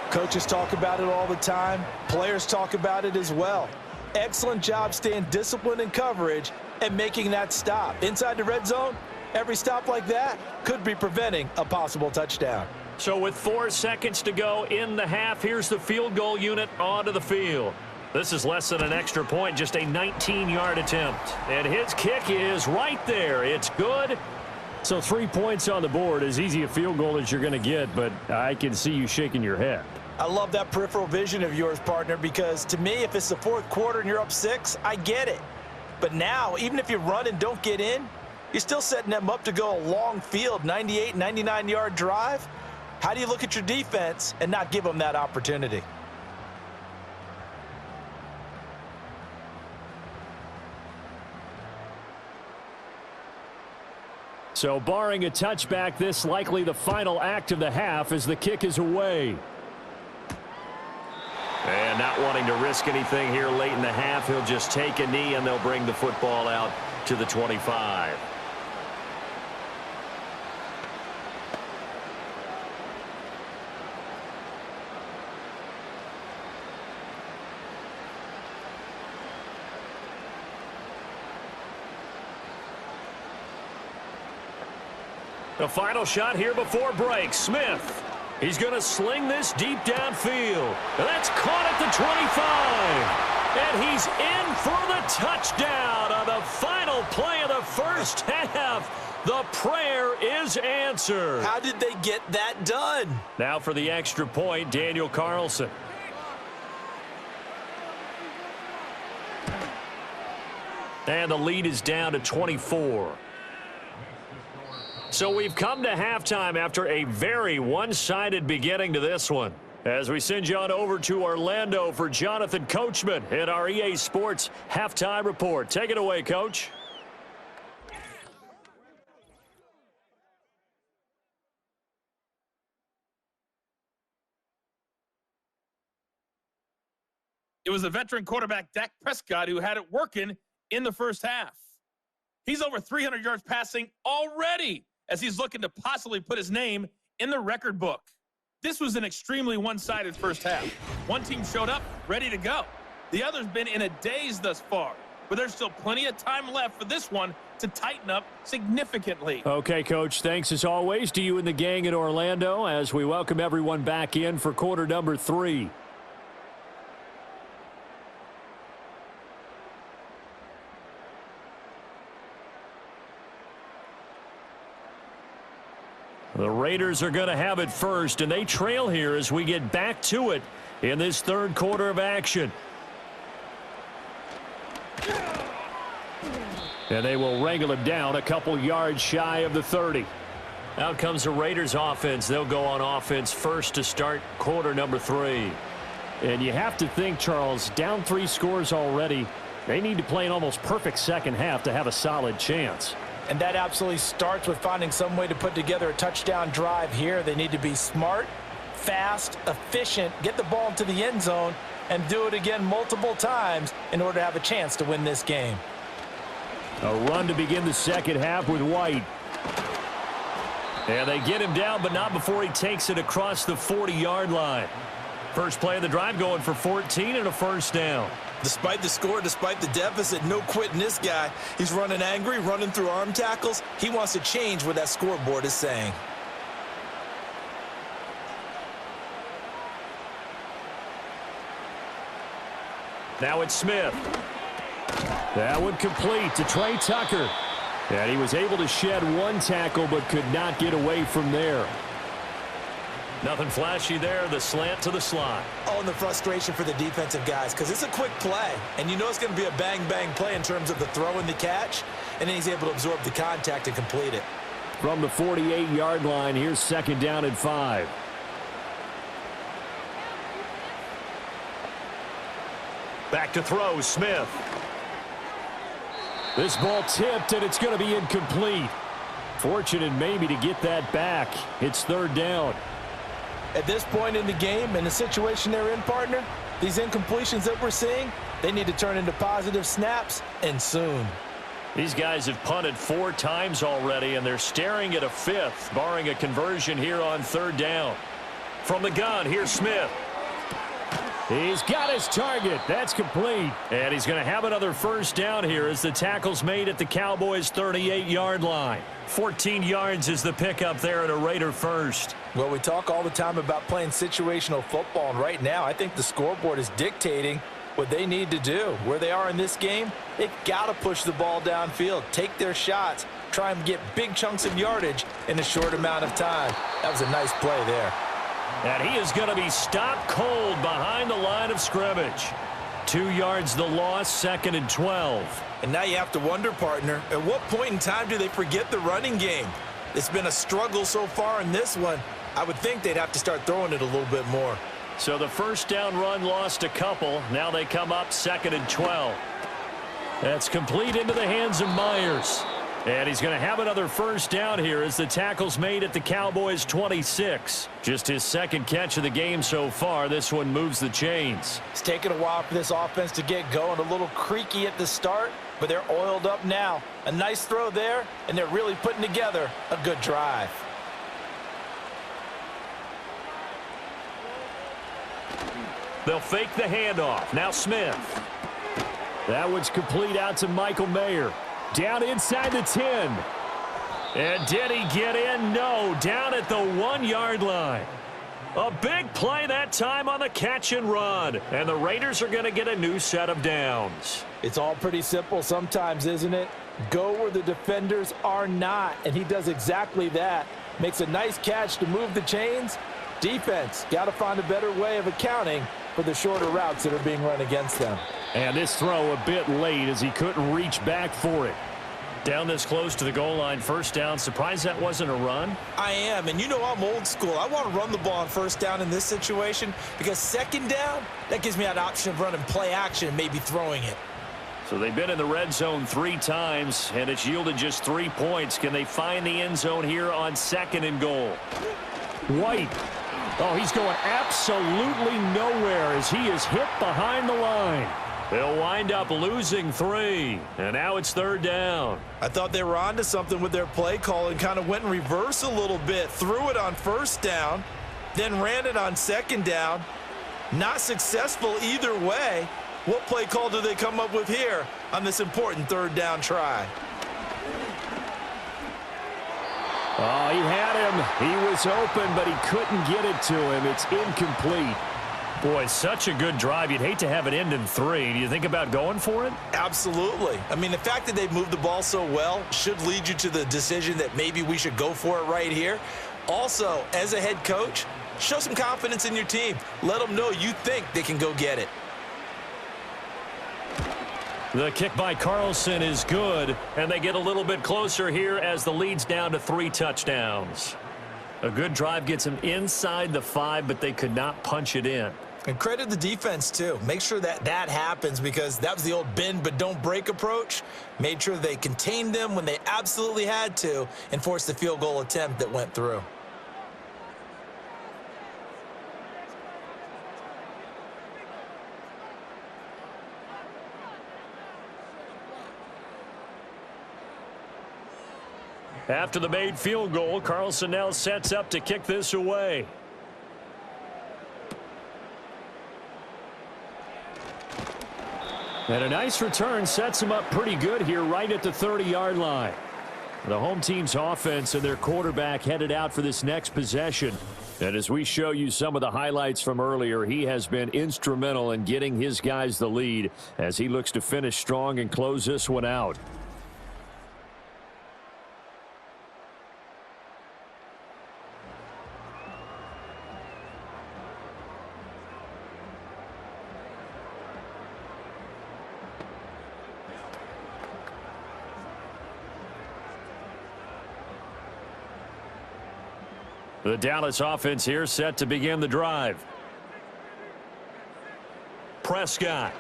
Coaches talk about it all the time. Players talk about it as well. Excellent job staying disciplined in coverage and making that stop. Inside the red zone, every stop like that could be preventing a possible touchdown. So with 4 seconds to go in the half, here's the field goal unit onto the field. This is less than an extra point, just a 19-yard attempt. And his kick is right there. It's good. So 3 points on the board, as easy a field goal as you're going to get, but I can see you shaking your head. I love that peripheral vision of yours, partner, because to me, if it's the 4th quarter and you're up 6, I get it. But now, even if you run and don't get in, you're still setting them up to go a long field, 98, 99-yard drive. How do you look at your defense and not give them that opportunity? So barring a touchback, this likely the final act of the half as the kick is away. And not wanting to risk anything here late in the half, he'll just take a knee and they'll bring the football out to the 25. The final shot here before break. Smith. He's going to sling this deep downfield. And that's caught at the 25. And he's in for the touchdown on the final play of the first half. The prayer is answered. How did they get that done? Now for the extra point, Daniel Carlson. And the lead is down to 24. So we've come to halftime after a very one-sided beginning to this one. As we send you on over to Orlando for Jonathan Coachman in our EA Sports Halftime Report. Take it away, Coach. It was a veteran quarterback, Dak Prescott, who had it working in the first half. He's over 300 yards passing already, as he's looking to possibly put his name in the record book. This was an extremely one-sided first half. One team showed up, ready to go. The other's been in a daze thus far, but there's still plenty of time left for this one to tighten up significantly. Okay, Coach, thanks as always to you and the gang in Orlando as we welcome everyone back in for quarter number 3. The Raiders are going to have it first, and they trail here as we get back to it in this third quarter of action. And they will wrangle him down a couple yards shy of the 30. Out comes the Raiders offense. They'll go on offense first to start quarter number 3. And you have to think, Charles, down 3 scores already. They need to play an almost perfect second half to have a solid chance. And that absolutely starts with finding some way to put together a touchdown drive here. They need to be smart, fast, efficient, get the ball into the end zone, and do it again multiple times in order to have a chance to win this game. A run to begin the second half with White. And they get him down, but not before he takes it across the 40-yard line. First play of the drive going for 14 and a first down. Despite the score, despite the deficit, no quitting this guy. He's running angry, running through arm tackles. He wants to change what that scoreboard is saying. Now it's Smith. That one complete to Trey Tucker. And he was able to shed one tackle but could not get away from there. Nothing flashy there, the slant to the slot. Oh, and the frustration for the defensive guys, because it's a quick play, and you know it's going to be a bang-bang play in terms of the throw and the catch, and then he's able to absorb the contact and complete it. From the 48-yard line, here's second down and 5. Back to throw, Smith. This ball tipped, and it's going to be incomplete. Fortunate maybe to get that back. It's third down. At this point in the game, in the situation they're in, partner, these incompletions that we're seeing, they need to turn into positive snaps, and soon. These guys have punted 4 times already, and they're staring at a 5th, barring a conversion here on third down. From the gun, here's Smith. He's got his target. That's complete. And he's going to have another first down here as the tackle's made at the Cowboys' 38-yard line. 14 yards is the pickup there at a Raider first. Well, we talk all the time about playing situational football, and right now I think the scoreboard is dictating what they need to do. Where they are in this game, they've got to push the ball downfield, take their shots, try and get big chunks of yardage in a short amount of time. That was a nice play there. And he is going to be stopped cold behind the line of scrimmage. 2 yards the loss, second and 12. And now you have to wonder, partner, at what point in time do they forget the running game? It's been a struggle so far in this one. I would think they'd have to start throwing it a little bit more. So the first down run lost a couple. Now they come up second and 12. That's complete into the hands of Myers. And he's going to have another first down here as the tackle's made at the Cowboys' 26. Just his second catch of the game so far. This one moves the chains. It's taken a while for this offense to get going. A little creaky at the start, but they're oiled up now. A nice throw there, and they're really putting together a good drive. They'll fake the handoff. Now Smith. That one's complete out to Michael Mayer. Down inside the 10. And did he get in? No. Down at the 1-yard line. A big play that time on the catch and run. And the Raiders are going to get a new set of downs. It's all pretty simple sometimes, isn't it? Go where the defenders are not, and he does exactly that. Makes a nice catch to move the chains. Defense, got to find a better way of accounting for the shorter routes that are being run against them. And this throw a bit late as he couldn't reach back for it. Down this close to the goal line, first down. Surprised that wasn't a run? I am, and you know I'm old school. I want to run the ball on first down in this situation because second down, that gives me an option of running play action and maybe throwing it. So they've been in the red zone 3 times, and it's yielded just 3 points. Can they find the end zone here on 2nd and goal? White. Oh, he's going absolutely nowhere as he is hit behind the line. They'll wind up losing 3, and now it's 3rd down. I thought they were onto something with their play call and kind of went in reverse a little bit. Threw it on first down, then ran it on 2nd down. Not successful either way. What play call do they come up with here on this important 3rd down try? Oh, he had him. He was open, but he couldn't get it to him. It's incomplete. Boy, such a good drive. You'd hate to have it end in 3. Do you think about going for it? Absolutely. I mean, the fact that they've moved the ball so well should lead you to the decision that maybe we should go for it right here. Also, as a head coach, show some confidence in your team. Let them know you think they can go get it. The kick by Carlson is good, and they get a little bit closer here as the lead's down to 3 touchdowns. A good drive gets them inside the 5, but they could not punch it in. And credit the defense, too. Make sure that that happens because that was the old bend but don't break approach. Made sure they contained them when they absolutely had to and forced the field goal attempt that went through. After the made field goal, Carlson now sets up to kick this away. And a nice return sets him up pretty good here right at the 30-yard line. The home team's offense and their quarterback headed out for this next possession. And as we show you some of the highlights from earlier, he has been instrumental in getting his guys the lead as he looks to finish strong and close this one out. The Dallas offense here set to begin the drive. Prescott.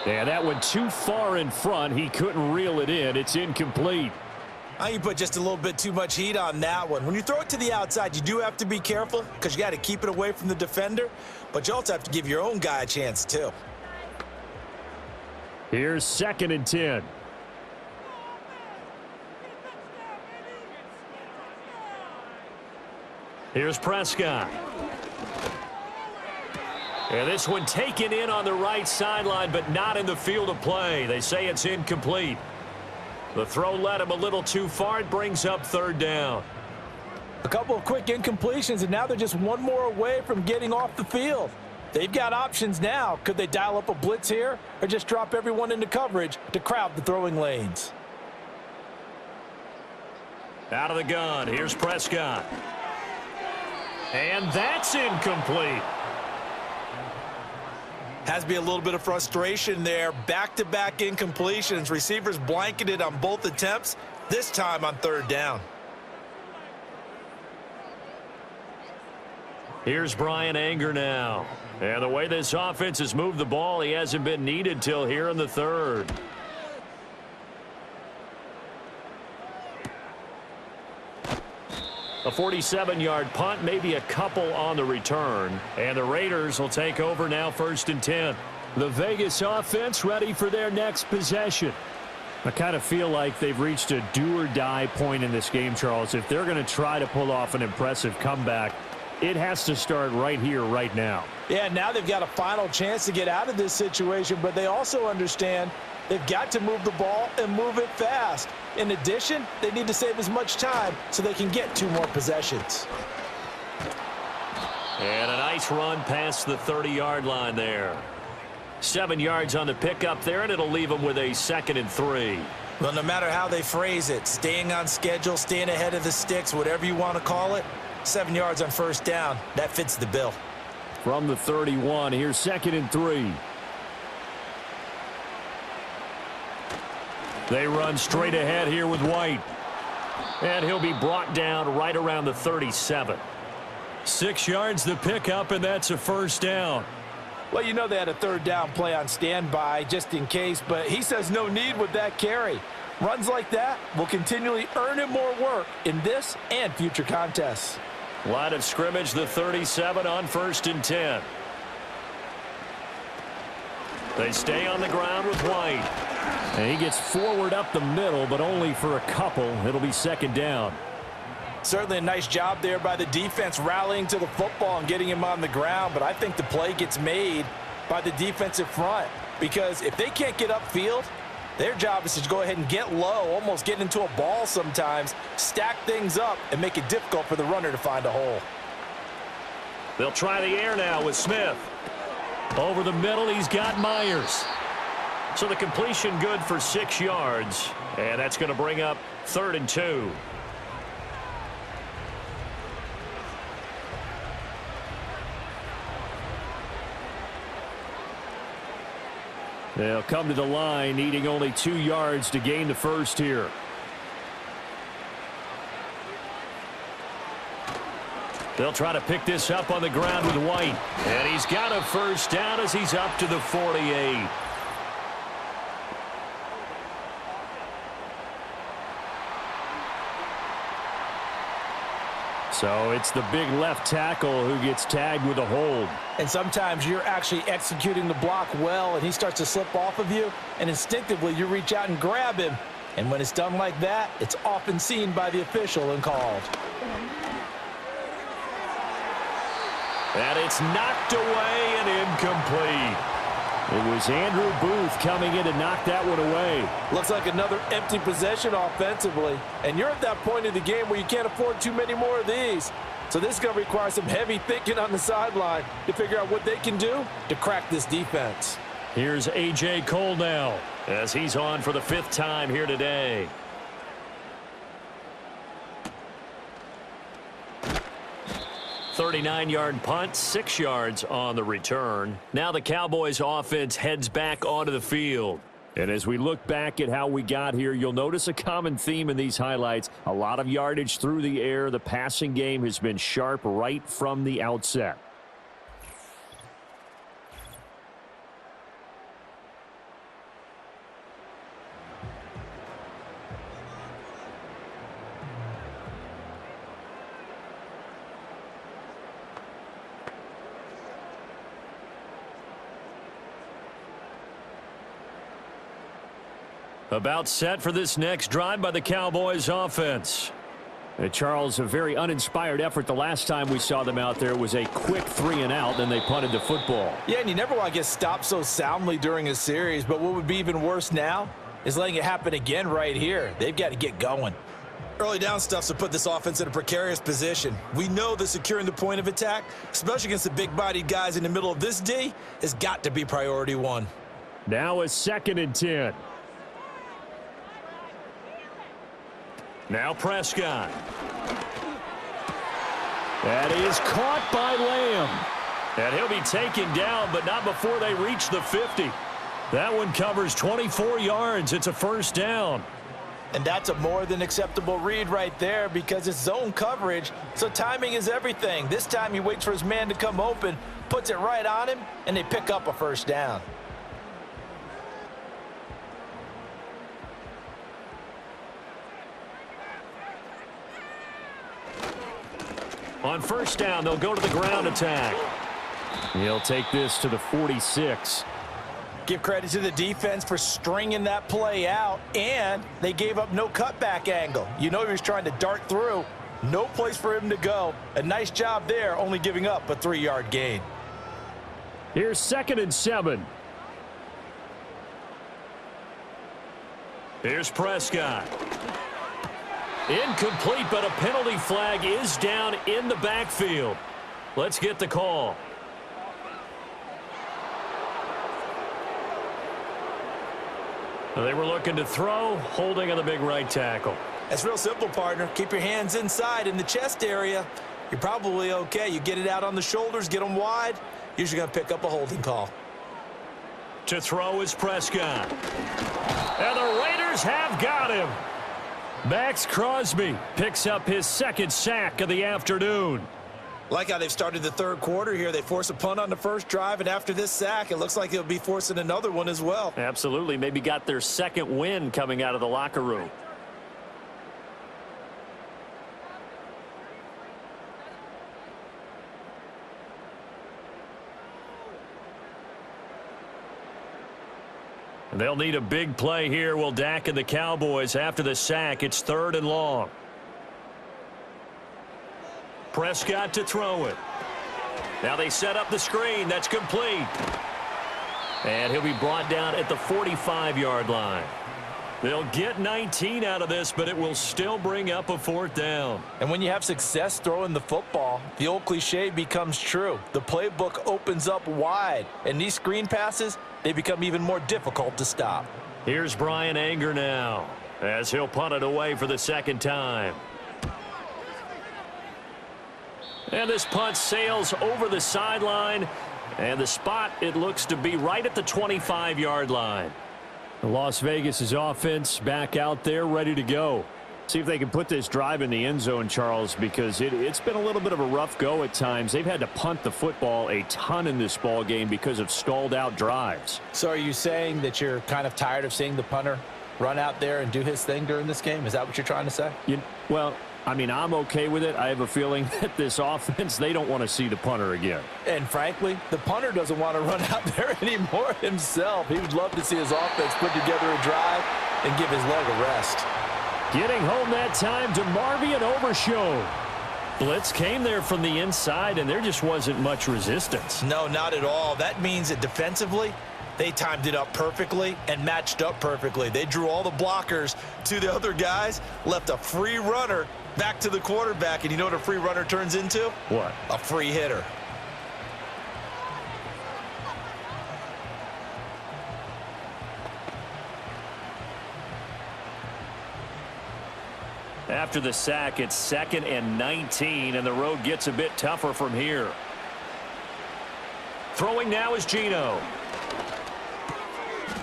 And that went too far in front. He couldn't reel it in. It's incomplete. I think you put just a little bit too much heat on that one. When you throw it to the outside, you do have to be careful because you got to keep it away from the defender, but you also have to give your own guy a chance too. Here's 2nd and 10. Here's Prescott. And this one taken in on the right sideline, but not in the field of play. They say it's incomplete. The throw led him a little too far. It brings up 3rd down. A couple of quick incompletions, and now they're just one more away from getting off the field. They've got options now. Could they dial up a blitz here or just drop everyone into coverage to crowd the throwing lanes? Out of the gun. Here's Prescott. And that's incomplete. Has to be a little bit of frustration there. Back-to-back incompletions. Receivers blanketed on both attempts, this time on 3rd down. Here's Brian Anger now. And the way this offense has moved the ball, he hasn't been needed till here in the 3rd. A 47-yard punt, maybe a couple on the return. And the Raiders will take over now, 1st and 10. The Vegas offense ready for their next possession. I kind of feel like they've reached a do-or-die point in this game, Charles. If they're going to try to pull off an impressive comeback, it has to start right here, right now. Yeah, now they've got a final chance to get out of this situation, but they also understand they've got to move the ball and move it fast. In addition, they need to save as much time so they can get 2 more possessions. And a nice run past the 30-yard line there. 7 yards on the pickup there, and it'll leave them with a 2nd and 3. Well, no matter how they phrase it, staying on schedule, staying ahead of the sticks, whatever you want to call it, 7 yards on 1st down, that fits the bill. From the 31, here's 2nd and 3. They run straight ahead here with White. And he'll be brought down right around the 37. 6 yards the pickup, and that's a 1st down. Well, you know they had a 3rd down play on standby just in case, but he says no need with that carry. Runs like that will continually earn him more work in this and future contests. Line of scrimmage, the 37 on 1st and 10. They stay on the ground with White. And he gets forward up the middle, but only for a couple. It'll be 2nd down. Certainly a nice job there by the defense rallying to the football and getting him on the ground, but I think the play gets made by the defensive front because if they can't get upfield, their job is to go ahead and get low, almost get into a ball sometimes, stack things up, and make it difficult for the runner to find a hole. They'll try the air now with Smith. Over the middle, he's got Myers. So the completion good for 6 yards, and that's going to bring up 3rd and 2. They'll come to the line, needing only 2 yards to gain the 1st here. They'll try to pick this up on the ground with White. And he's got a 1st down as he's up to the 48. So it's the big left tackle who gets tagged with a hold. And sometimes you're actually executing the block well, and he starts to slip off of you, and instinctively you reach out and grab him. And when it's done like that, it's often seen by the official and called. And it's knocked away and incomplete. It was Andrew Booth coming in to knock that one away. Looks like another empty possession offensively. And you're at that point in the game where you can't afford too many more of these. So this is going to require some heavy thinking on the sideline to figure out what they can do to crack this defense. Here's A.J. Cole now as he's on for the 5th time here today. "39-yard punt, 6 yards on the return. Now the Cowboys offense heads back onto the field. And as we look back at how we got here, you'll notice a common theme in these highlights. A lot of yardage through the air. The passing game has been sharp right from the outset. About set for this next drive by the Cowboys offense. Charles, a very uninspired effort the last time we saw them out there. It was a quick 3-and-out, then they punted the football. Yeah, and you never want to get stopped so soundly during a series, but what would be even worse now is letting it happen again right here. They've got to get going. Early down stuff's to put this offense in a precarious position. We know that securing the point of attack, especially against the big-bodied guys in the middle of this D, has got to be priority one. Now a 2nd and 10. Now Prescott. That is caught by Lamb. And he'll be taken down, but not before they reach the 50. That one covers 24 yards. It's a 1st down. And that's a more than acceptable read right there because it's zone coverage, so timing is everything. This time he waits for his man to come open, puts it right on him, and they pick up a 1st down. On first down, they'll go to the ground attack. He'll take this to the 46. Give credit to the defense for stringing that play out, and they gave up no cutback angle. You know he was trying to dart through. No place for him to go. A nice job there, only giving up a 3-yard gain. Here's 2nd and 7. Here's Prescott. Incomplete, but a penalty flag is down in the backfield. Let's get the call. They were looking to throw, holding on the big right tackle. That's real simple, partner. Keep your hands inside in the chest area. You're probably okay. You get it out on the shoulders, get them wide. Usually going to pick up a holding call. To throw is Prescott. And the Raiders have got him. Max Crosby picks up his 2nd sack of the afternoon. Like how they've started the 3rd quarter here. They force a punt on the first drive, and after this sack, it looks like they'll be forcing another one as well. Absolutely. Maybe got their 2nd win coming out of the locker room. And they'll need a big play here. Will Dak and the Cowboys after the sack. It's 3rd and long. Prescott to throw it. Now they set up the screen. That's complete. And he'll be brought down at the 45-yard line. They'll get 19 out of this, but it will still bring up a 4th down. And when you have success throwing the football, the old cliche becomes true. The playbook opens up wide, and these screen passes, they become even more difficult to stop. Here's Brian Anger now, as he'll punt it away for the 2nd time. And this punt sails over the sideline, and the spot, it looks to be right at the 25-yard line. Las Vegas' offense back out there ready to go. See if they can put this drive in the end zone, Charles, because it's been a little bit of a rough go at times. They've had to punt the football a ton in this ball game because of stalled out drives. So are you saying that you're kind of tired of seeing the punter run out there and do his thing during this game? Is that what you're trying to say? Well, I mean, I'm okay with it. I have a feeling that this offense, they don't want to see the punter again. And frankly, the punter doesn't want to run out there anymore himself. He would love to see his offense put together a drive and give his leg a rest. Getting home that time to Marvian Overshow. Blitz came there from the inside, and there just wasn't much resistance. No, not at all. That means that defensively, they timed it up perfectly and matched up perfectly. They drew all the blockers to the other guys, left a free runner back to the quarterback, and you know what a free runner turns into? What? A free hitter. After the sack, it's 2nd and 19, and the road gets a bit tougher from here. Throwing now is Geno.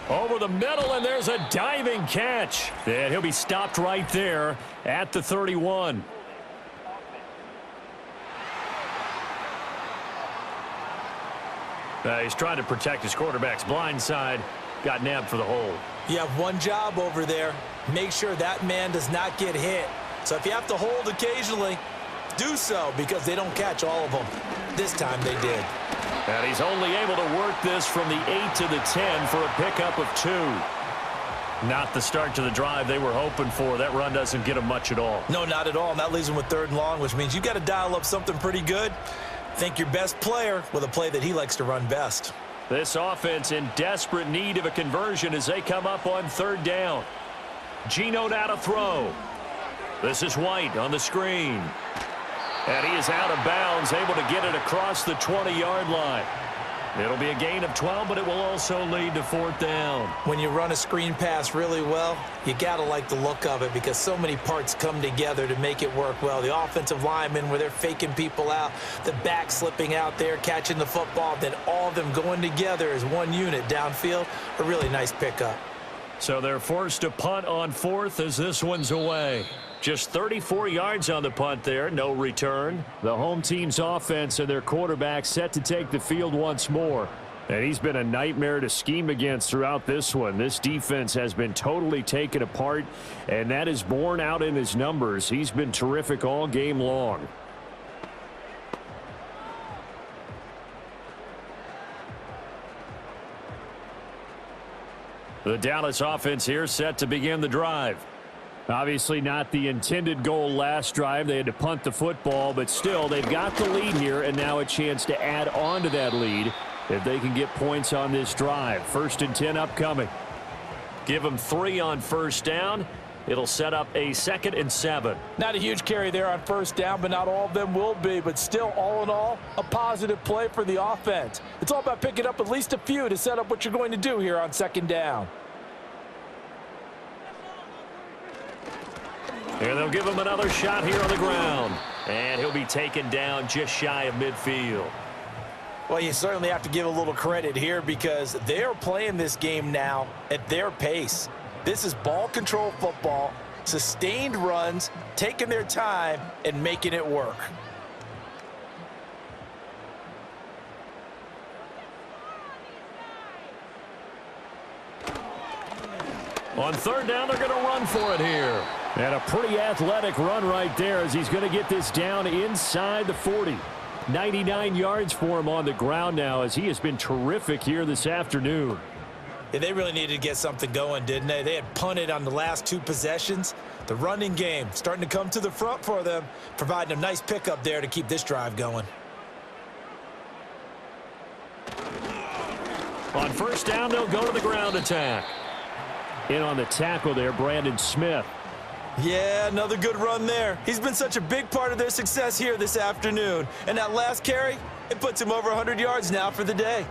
Over the middle, and there's a diving catch. And he'll be stopped right there at the 31. He's trying to protect his quarterback's blind side. Got nabbed for the hold. You have one job over there. Make sure that man does not get hit. So if you have to hold occasionally, do so, because they don't catch all of them. This time they did. And he's only able to work this from the 8 to the 10 for a pickup of 2. Not the start to the drive they were hoping for. That run doesn't get them much at all. No, not at all. And that leaves them with 3rd and long, which means you got to dial up something pretty good. Think your best player with a play that he likes to run best. This offense in desperate need of a conversion as they come up on 3rd down. Geno now to throw. This is White on the screen. And he is out of bounds, able to get it across the 20-yard line. It'll be a gain of 12, but it will also lead to 4th down. When you run a screen pass really well, you got to like the look of it because so many parts come together to make it work well. The offensive linemen where they're faking people out, the back slipping out there, catching the football, then all of them going together as one unit downfield. A really nice pickup. So they're forced to punt on 4th as this one's away. Just 34 yards on the punt there, no return. The home team's offense and their quarterback set to take the field once more. And he's been a nightmare to scheme against throughout this one. This defense has been totally taken apart, and that is borne out in his numbers. He's been terrific all game long. The Dallas offense here set to begin the drive. Obviously not the intended goal last drive. They had to punt the football, but still they've got the lead here, and now a chance to add on to that lead if they can get points on this drive. 1st and 10 upcoming. Give them 3 on first down. It'll set up a 2nd and 7. Not a huge carry there on first down, but not all of them will be. But still, all in all, a positive play for the offense. It's all about picking up at least a few to set up what you're going to do here on 2nd down. And they'll give him another shot here on the ground. And he'll be taken down just shy of midfield. Well, you certainly have to give a little credit here because they're playing this game now at their pace. This is ball control football, sustained runs, taking their time, and making it work. On 3rd down, they're going to run for it here. And a pretty athletic run right there as he's going to get this down inside the 40. 99 yards for him on the ground now as he has been terrific here this afternoon. Yeah, they really needed to get something going, didn't they? They had punted on the last 2 possessions. The running game starting to come to the front for them, providing a nice pickup there to keep this drive going. On 1st down, they'll go to the ground attack. In on the tackle there, Brandon Smith. Yeah, another good run there. He's been such a big part of their success here this afternoon. And that last carry, it puts him over 100 yards now for the day.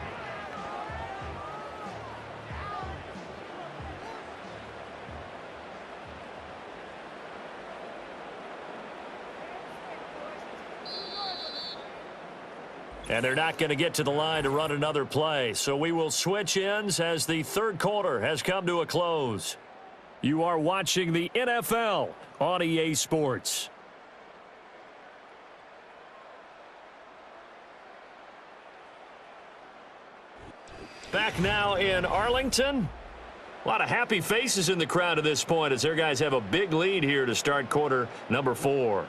And they're not going to get to the line to run another play. So we will switch ends as the 3rd quarter has come to a close. You are watching the NFL on EA Sports. Back now in Arlington. A lot of happy faces in the crowd at this point as their guys have a big lead here to start quarter number 4.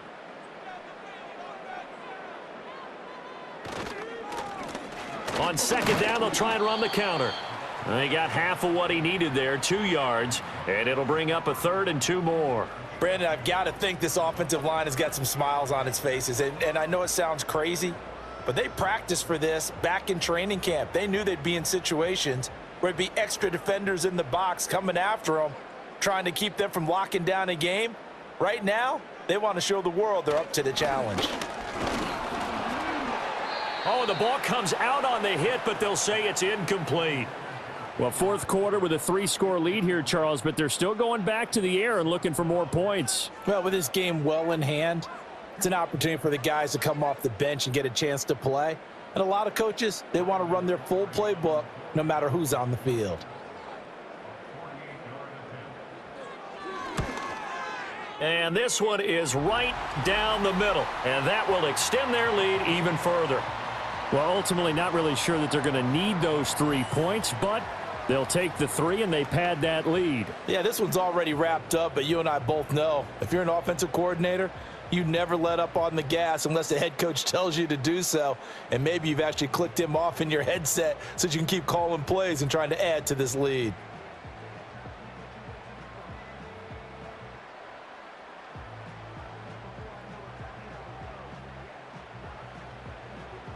On 2nd down, they'll try and run the counter. They got half of what he needed there, 2 yards, and it'll bring up a 3rd and 2 more. Brandon, I've got to think this offensive line has got some smiles on its faces. And I know it sounds crazy, but they practiced for this back in training camp. They knew they'd be in situations where it'd be extra defenders in the box coming after them, trying to keep them from locking down a game. Right now, they want to show the world they're up to the challenge. Oh, the ball comes out on the hit, but they'll say it's incomplete. Well, 4th quarter with a 3-score lead here, Charles, but they're still going back to the air and looking for more points. Well, with this game well in hand, it's an opportunity for the guys to come off the bench and get a chance to play. And a lot of coaches, they want to run their full playbook no matter who's on the field. And this one is right down the middle, and that will extend their lead even further. Well, ultimately not really sure that they're going to need those 3 points, but they'll take the 3 and they pad that lead. Yeah, this one's already wrapped up, but you and I both know if you're an offensive coordinator, you never let up on the gas unless the head coach tells you to do so. And maybe you've actually clicked him off in your headset so you can keep calling plays and trying to add to this lead.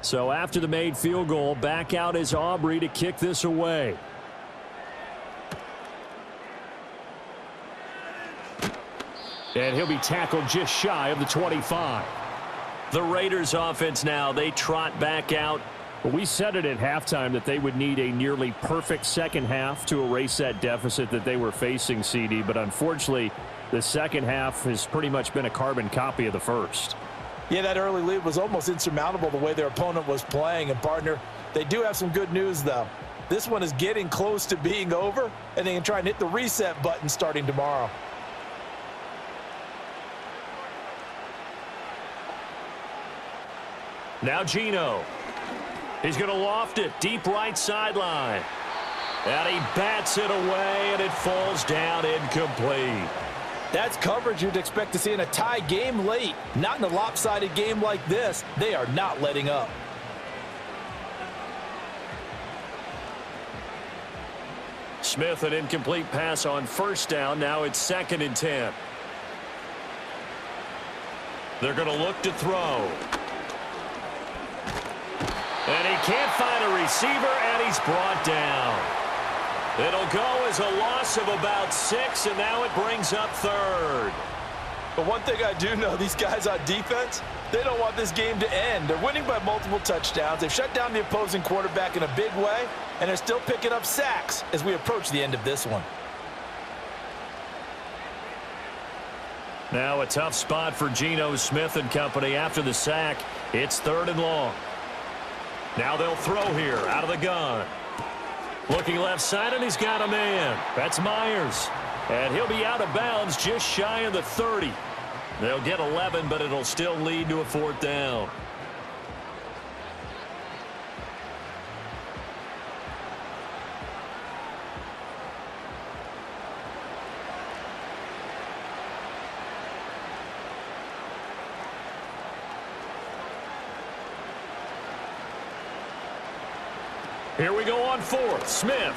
So after the made field goal, back out is Aubrey to kick this away. And he'll be tackled just shy of the 25. The Raiders offense now, they trot back out. Well, we said it at halftime that they would need a nearly perfect second half to erase that deficit that they were facing, CD. But unfortunately, the second half has pretty much been a carbon copy of the first. Yeah, that early lead was almost insurmountable the way their opponent was playing. And, partner, they do have some good news, though. This one is getting close to being over, and they can try and hit the reset button starting tomorrow. Now Geno. He's going to loft it deep right sideline. And he bats it away, and it falls down incomplete. That's coverage you'd expect to see in a tie game late. Not in a lopsided game like this. They are not letting up. Smith, an incomplete pass on first down. Now it's 2nd and 10. They're going to look to throw. And he can't find a receiver, and he's brought down. It'll go as a loss of about 6, and now it brings up 3rd. But one thing I do know, these guys on defense, they don't want this game to end. They're winning by multiple touchdowns. They've shut down the opposing quarterback in a big way, and they're still picking up sacks as we approach the end of this one. Now a tough spot for Geno Smith and company after the sack. It's 3rd and long. Now they'll throw here out of the gun. Looking left side, and he's got a man. That's Myers. And he'll be out of bounds just shy of the 30. They'll get 11, but it'll still lead to a 4th down. Here we go on 4th. Smith.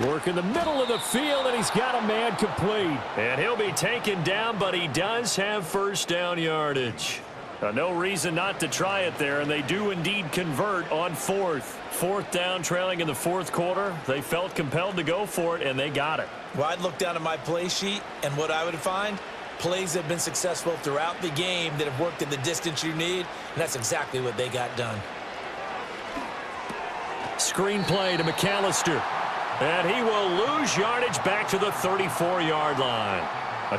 Work in the middle of the field, and he's got a man complete. And he'll be taken down, but he does have first down yardage. No reason not to try it there, and they do indeed convert on 4th. 4th down, trailing in the 4th quarter. They felt compelled to go for it, and they got it. Well, I'd look down at my play sheet, and what I would find, plays that have been successful throughout the game that have worked in the distance you need, and that's exactly what they got done. Screen play to McAllister. And he will lose yardage back to the 34-yard line.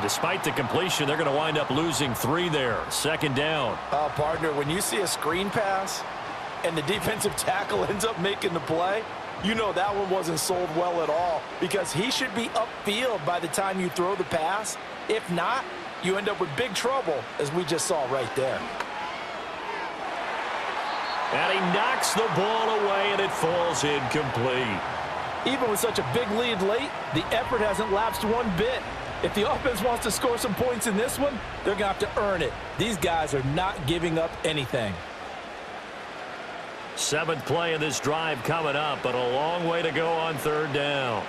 Despite the completion, they're going to wind up losing 3 there. 2nd down. Partner, when you see a screen pass and the defensive tackle ends up making the play, you know that one wasn't sold well at all because he should be upfield by the time you throw the pass. If not, you end up with big trouble, as we just saw right there. And he knocks the ball away, and it falls incomplete. Even with such a big lead late, the effort hasn't lapsed one bit. If the offense wants to score some points in this one, they're going to have to earn it. These guys are not giving up anything. 7th play of this drive coming up, but a long way to go on 3rd down.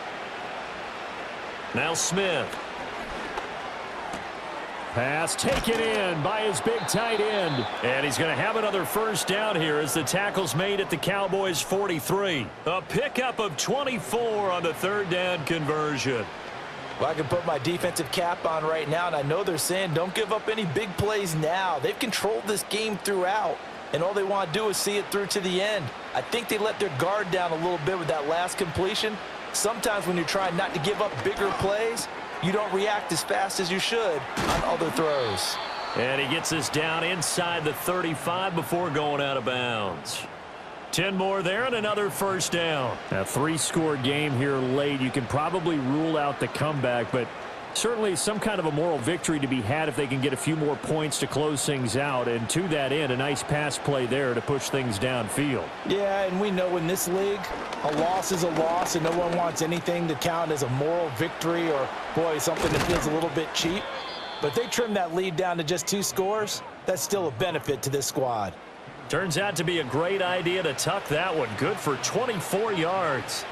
Now Smith. Pass taken in by his big tight end. And he's going to have another first down here as the tackle's made at the Cowboys' 43. A pickup of 24 on the 3rd down conversion. Well, I can put my defensive cap on right now, and I know they're saying don't give up any big plays now. They've controlled this game throughout, and all they want to do is see it through to the end. I think they let their guard down a little bit with that last completion. Sometimes when you're trying not to give up bigger plays, you don't react as fast as you should on other throws. And he gets this down inside the 35 before going out of bounds. 10 more there and another first down. A 3-score game here late. You can probably rule out the comeback, but certainly some kind of a moral victory to be had if they can get a few more points to close things out. And to that end, a nice pass play there to push things downfield. Yeah, and we know in this league, a loss is a loss, and no one wants anything to count as a moral victory or, boy, something that feels a little bit cheap. But they trim that lead down to just 2 scores. That's still a benefit to this squad. Turns out to be a great idea to tuck that one. Good for 24 yards.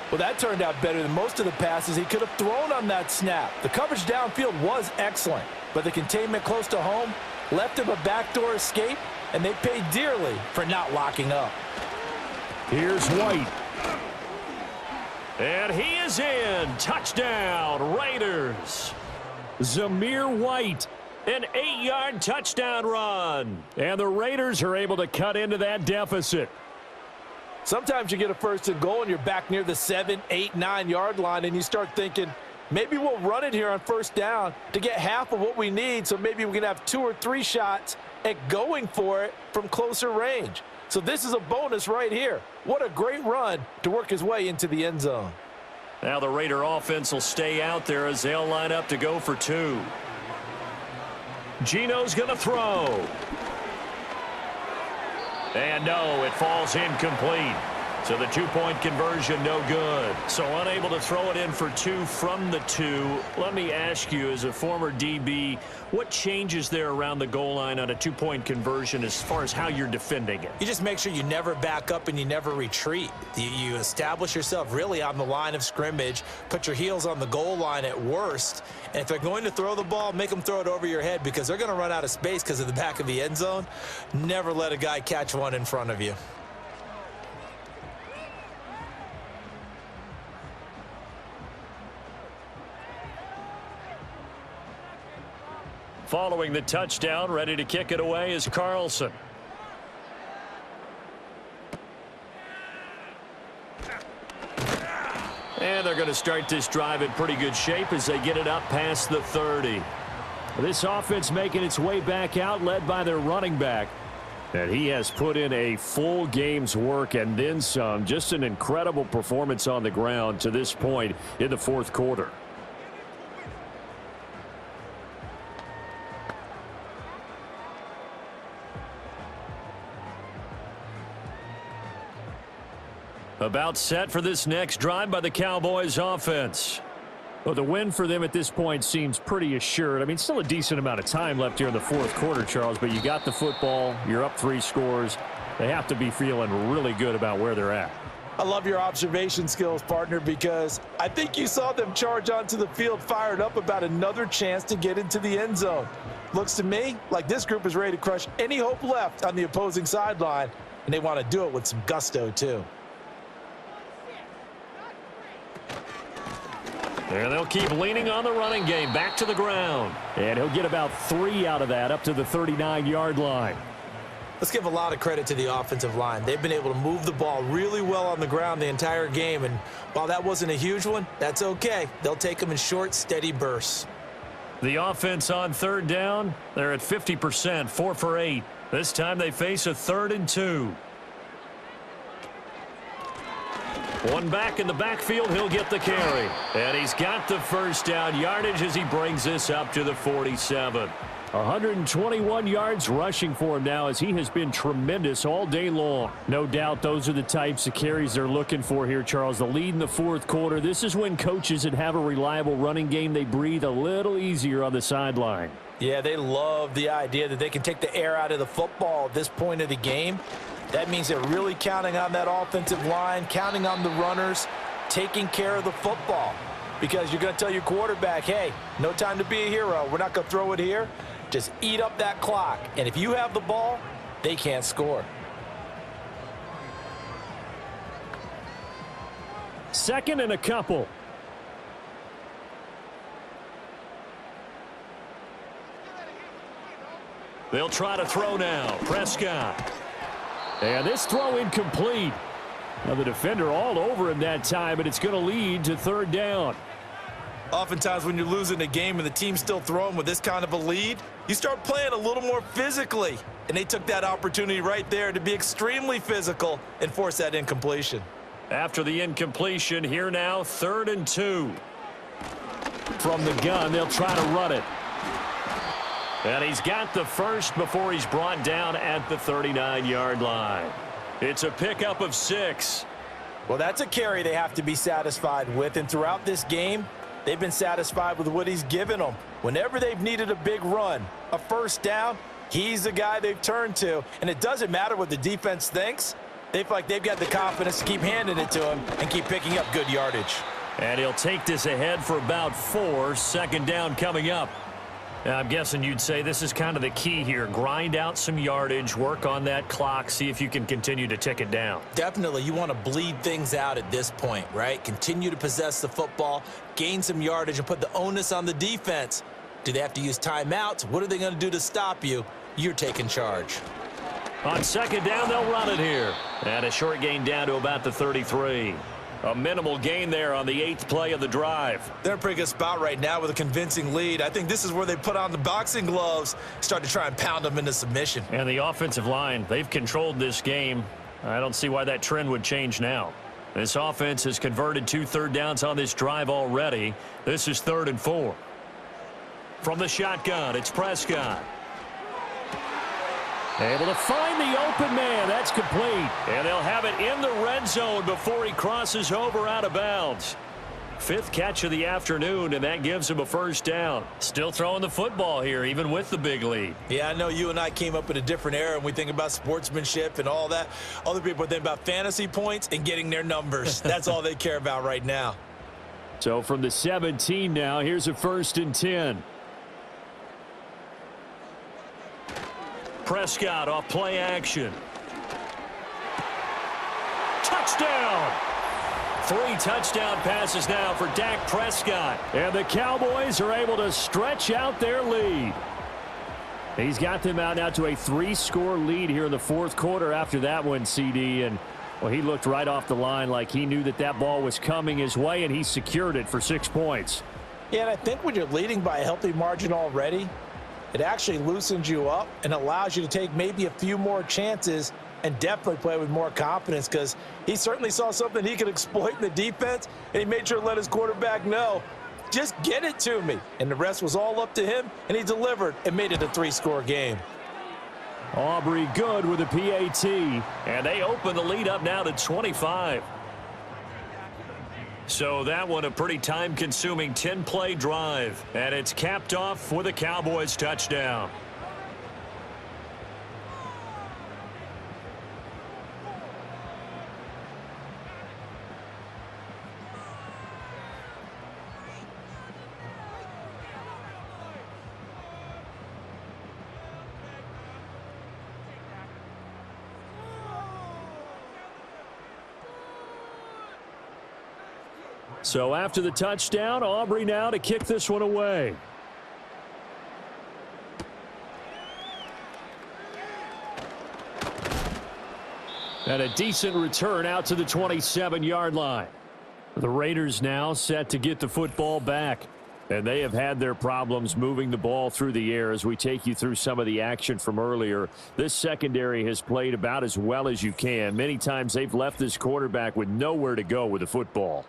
Well, that turned out better than most of the passes he could have thrown on that snap. The coverage downfield was excellent, but the containment close to home left him a backdoor escape, and they paid dearly for not locking up. Here's White. And he is in. Touchdown, Raiders. Zamir White. An 8-yard touchdown run. And the Raiders are able to cut into that deficit. Sometimes you get a 1st and goal and you're back near the 7, 8, 9-yard line, and you start thinking, maybe we'll run it here on 1st down to get half of what we need, so maybe we can have 2 or 3 shots at going for it from closer range. So this is a bonus right here. What a great run to work his way into the end zone. Now the Raider offense will stay out there as they'll line up to go for 2. Geno's going to throw. And no, it falls incomplete. So the two-point conversion, no good. So unable to throw it in for 2 from the 2. Let me ask you, as a former DB, what changes there around the goal line on a two-point conversion as far as how you're defending it? You just make sure you never back up and you never retreat. You establish yourself really on the line of scrimmage, put your heels on the goal line at worst, and if they're going to throw the ball, make them throw it over your head because they're going to run out of space because of the back of the end zone. Never let a guy catch one in front of you. Following the touchdown, ready to kick it away is Carlson. And they're going to start this drive in pretty good shape as they get it up past the 30. This offense making its way back out, led by their running back. And he has put in a full game's work and then some. Just an incredible performance on the ground to this point in the fourth quarter. About set for this next drive by the Cowboys offense. Well, the win for them at this point seems pretty assured. I mean, still a decent amount of time left here in the fourth quarter, Charles, but you got the football, you're up 3 scores. They have to be feeling really good about where they're at. I love your observation skills, partner, because I think you saw them charge onto the field fired up about another chance to get into the end zone. Looks to me like this group is ready to crush any hope left on the opposing sideline, and they want to do it with some gusto, too. And they'll keep leaning on the running game back to the ground. And he'll get about 3 out of that up to the 39-yard line. Let's give a lot of credit to the offensive line. They've been able to move the ball really well on the ground the entire game. And while that wasn't a huge one, that's okay. They'll take them in short, steady bursts. The offense on third down, they're at 50%, 4 for 8. This time they face a 3rd and 2. One back in the backfield, he'll get the carry. And he's got the first down yardage as he brings this up to the 47. 121 yards rushing for him now as he has been tremendous all day long. No doubt those are the types of carries they're looking for here, Charles. The lead in the fourth quarter. This is when coaches that have a reliable running game, they breathe a little easier on the sideline. Yeah, they love the idea that they can take the air out of the football at this point of the game. That means they're really counting on that offensive line, counting on the runners, taking care of the football. Because you're going to tell your quarterback, hey, no time to be a hero. We're not going to throw it here. Just eat up that clock. And if you have the ball, they can't score. Second and a couple. They'll try to throw now. Prescott. And this throw incomplete. Now the defender all over him that time, but it's going to lead to 3rd down. Oftentimes when you're losing a game and the team's still throwing with this kind of a lead, you start playing a little more physically. And they took that opportunity right there to be extremely physical and force that incompletion. After the incompletion, here now, 3rd and 2. From the gun, they'll try to run it. And he's got the first before he's brought down at the 39-yard line. It's a pickup of 6. Well, that's a carry they have to be satisfied with. And throughout this game, they've been satisfied with what he's given them. Whenever they've needed a big run, a first down, he's the guy they've turned to. And it doesn't matter what the defense thinks. They feel like they've got the confidence to keep handing it to him and keep picking up good yardage. And he'll take this ahead for about 4. 2nd down coming up. Now, I'm guessing you'd say this is kind of the key here. Grind out some yardage, work on that clock, see if you can continue to tick it down. Definitely. You want to bleed things out at this point, right? Continue to possess the football, gain some yardage, and put the onus on the defense. Do they have to use timeouts? What are they going to do to stop you? You're taking charge. On 2nd down, they'll run it here. And a short gain down to about the 33. A minimal gain there on the 8th play of the drive. They're in a pretty good spot right now with a convincing lead. I think this is where they put on the boxing gloves, start to try and pound them into submission. And the offensive line, they've controlled this game. I don't see why that trend would change now. This offense has converted 2 third downs on this drive already. This is 3rd and 4. From the shotgun, it's Prescott. Able to find the open man. That's complete. And they'll have it in the red zone before he crosses over out of bounds. 5th catch of the afternoon, and that gives him a first down. Still throwing the football here, even with the big lead. Yeah, I know you and I came up in a different era, and we think about sportsmanship and all that. Other people think about fantasy points and getting their numbers. That's all they care about right now. So from the 17 now, here's a 1st and 10. Prescott off play action. Touchdown! 3 touchdown passes now for Dak Prescott. And the Cowboys are able to stretch out their lead. He's got them out now to a 3-score lead here in the 4th quarter after that one, CD. And, well, he looked right off the line like he knew that that ball was coming his way, and he secured it for 6 points. Yeah, and I think when you're leading by a healthy margin already, it actually loosens you up and allows you to take maybe a few more chances and definitely play with more confidence, because he certainly saw something he could exploit in the defense, and he made sure to let his quarterback know, just get it to me. And the rest was all up to him, and he delivered and made it a 3-score game. Aubrey good with a PAT, and they open the lead up now to 25. So that one a pretty time-consuming 10-play drive, and it's capped off with a Cowboys touchdown. So after the touchdown, Aubrey now to kick this one away. And a decent return out to the 27-yard line. The Raiders now set to get the football back. And they have had their problems moving the ball through the air as we take you through some of the action from earlier. This secondary has played about as well as you can. Many times they've left this quarterback with nowhere to go with the football.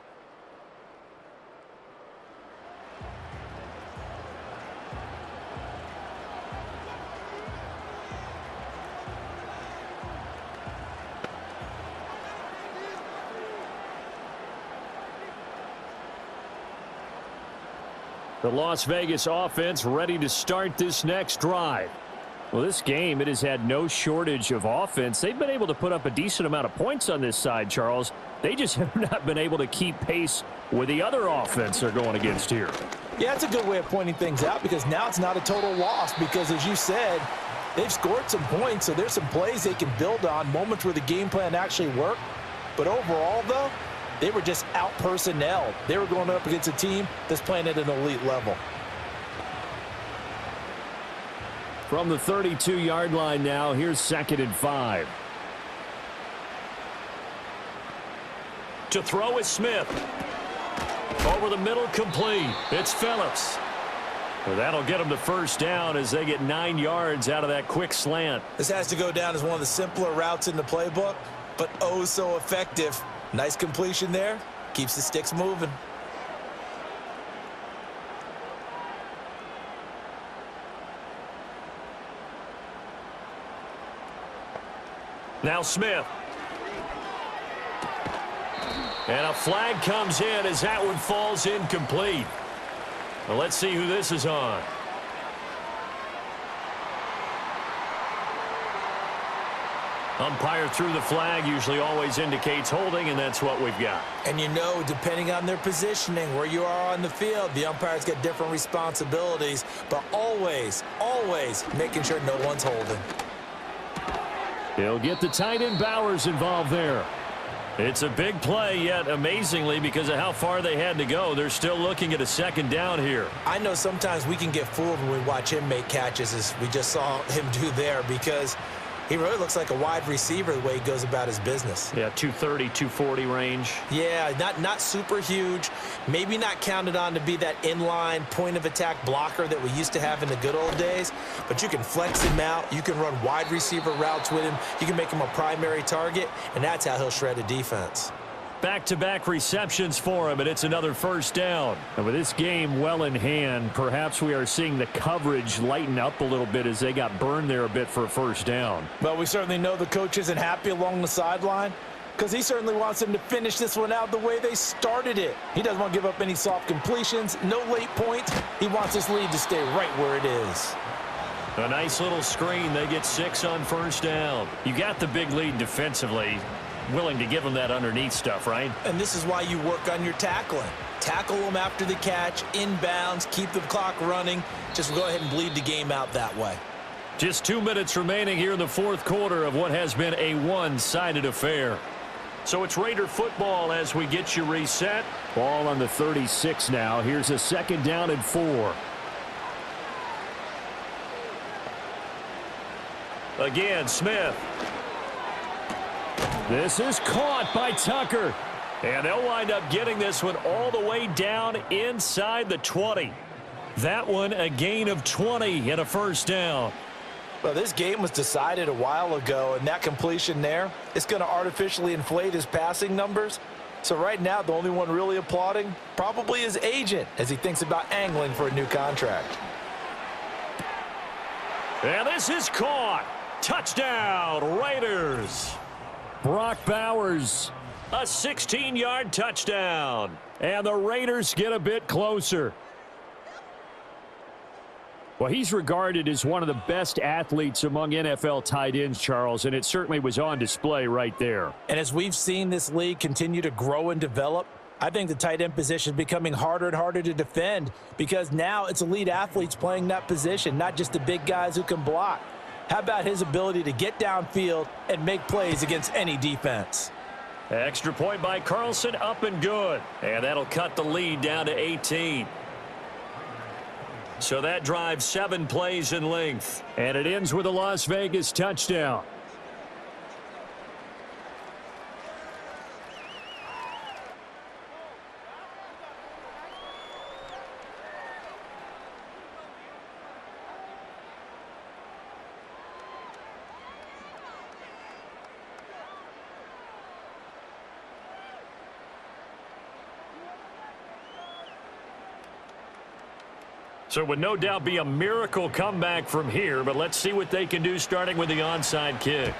The Las Vegas offense ready to start this next drive. Well, this game, it has had no shortage of offense. They've been able to put up a decent amount of points on this side, Charles. They just have not been able to keep pace with the other offense they're going against here. Yeah, it's a good way of pointing things out, because now it's not a total loss, because as you said, they've scored some points, so there's some plays they can build on, moments where the game plan actually worked. But overall, though, they were just out-personnel. They were going up against a team that's playing at an elite level. From the 32-yard line now, here's 2nd and 5. To throw is Smith. Over the middle, complete. It's Phillips. Well, that'll get them to first down as they get 9 yards out of that quick slant. This has to go down as one of the simpler routes in the playbook, but oh so effective. Nice completion there. Keeps the sticks moving. Now Smith. And a flag comes in as that one falls incomplete. Well, let's see who this is on. Umpire threw the flag, usually always indicates holding, and that's what we've got. And you know, depending on their positioning, where you are on the field, the umpires get different responsibilities, but always, always making sure no one's holding. He'll get the tight end Bowers involved there. It's a big play, yet amazingly, because of how far they had to go, they're still looking at a 2nd down here. I know sometimes we can get fooled when we watch him make catches, as we just saw him do there, because he really looks like a wide receiver the way he goes about his business. Yeah, 230, 240 range. Yeah, not super huge. Maybe not counted on to be that inline point-of-attack blocker that we used to have in the good old days. But you can flex him out. You can run wide receiver routes with him. You can make him a primary target, and that's how he'll shred a defense. Back-to-back receptions for him, and it's another first down. And with this game well in hand, perhaps we are seeing the coverage lighten up a little bit as they got burned there a bit for a first down. Well, we certainly know the coach isn't happy along the sideline because he certainly wants them to finish this one out the way they started it. He doesn't want to give up any soft completions, no late points. He wants this lead to stay right where it is. A nice little screen. They get 6 on first down. You got the big lead defensively. Willing to give them that underneath stuff, right? And this is why you work on your tackling. Tackle them after the catch, inbounds, keep the clock running. Just go ahead and bleed the game out that way. Just 2 minutes remaining here in the fourth quarter of what has been a one-sided affair. So it's Raider football as we get you reset. Ball on the 36 now. Here's a 2nd down and 4. Again, Smith. This is caught by Tucker. And they'll wind up getting this one all the way down inside the 20. That one a gain of 20 and a first down. Well, this game was decided a while ago, and that completion there is going to artificially inflate his passing numbers. So right now, the only one really applauding probably his agent as he thinks about angling for a new contract. And this is caught. Touchdown, Raiders. Brock Bowers. A 16-yard touchdown. And the Raiders get a bit closer. Well, he's regarded as one of the best athletes among NFL tight ends, Charles, and it certainly was on display right there. And as we've seen this league continue to grow and develop, I think the tight end position is becoming harder and harder to defend because now it's elite athletes playing that position, not just the big guys who can block. How about his ability to get downfield and make plays against any defense? Extra point by Carlson, up and good. And that'll cut the lead down to 18. So that drives 7 plays in length. And it ends with a Las Vegas touchdown. So it would no doubt be a miracle comeback from here, but let's see what they can do starting with the onside kick.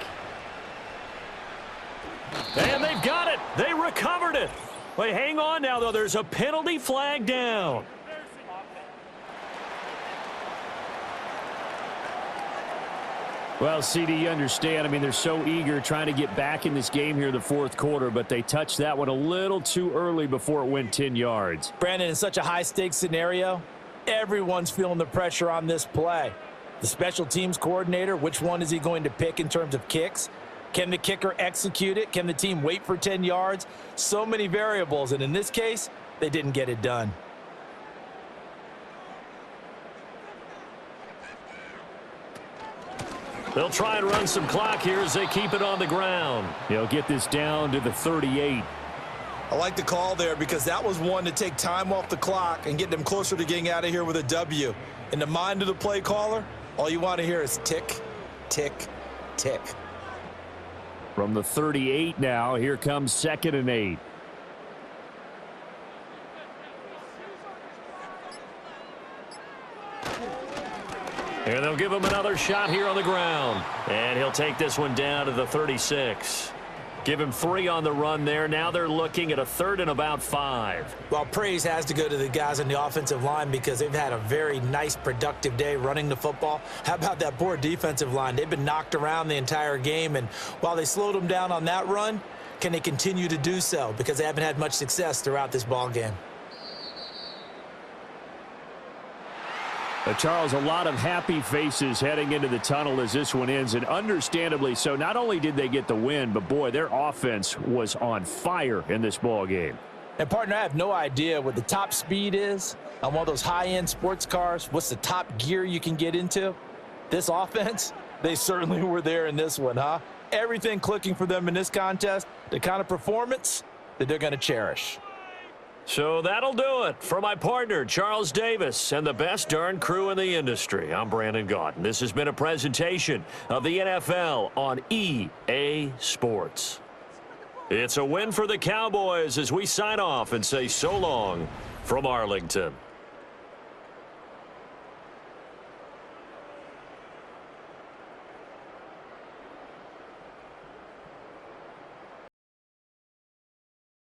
And they've got it. They recovered it. Wait, hang on now, though. There's a penalty flag down. Well, CD, you understand. I mean, they're so eager trying to get back in this game here in the fourth quarter, but they touched that one a little too early before it went 10 yards. Brandon, in such a high-stakes scenario, everyone's feeling the pressure on this play. The special teams coordinator, which one is he going to pick in terms of kicks? Can the kicker execute it? Can the team wait for 10 yards? So many variables, and in this case, they didn't get it done. They'll try and run some clock here as they keep it on the ground. They'll get this down to the 38. I like the call there because that was one to take time off the clock and get them closer to getting out of here with a W. In the mind of the play caller, all you want to hear is tick, tick, tick. From the 38 now, here comes 2nd and 8. And they'll give him another shot here on the ground. And he'll take this one down to the 36. Give him 3 on the run there. Now they're looking at a 3rd and about 5. Well, praise has to go to the guys on the offensive line because they've had a very nice, productive day running the football. How about that poor defensive line? They've been knocked around the entire game, and while they slowed them down on that run, can they continue to do so? Because they haven't had much success throughout this ball game. Charles, a lot of happy faces heading into the tunnel as this one ends, and understandably so. Not only did they get the win, but boy, their offense was on fire in this ball game. And partner, I have no idea what the top speed is on one of those high-end sports cars. What's the top gear you can get into? This offense, they certainly were there in this one, huh? Everything clicking for them in this contest, the kind of performance that they're going to cherish. So that'll do it for my partner, Charles Davis, and the best darn crew in the industry. I'm Brandon Gaudin. This has been a presentation of the NFL on EA Sports. It's a win for the Cowboys as we sign off and say so long from Arlington.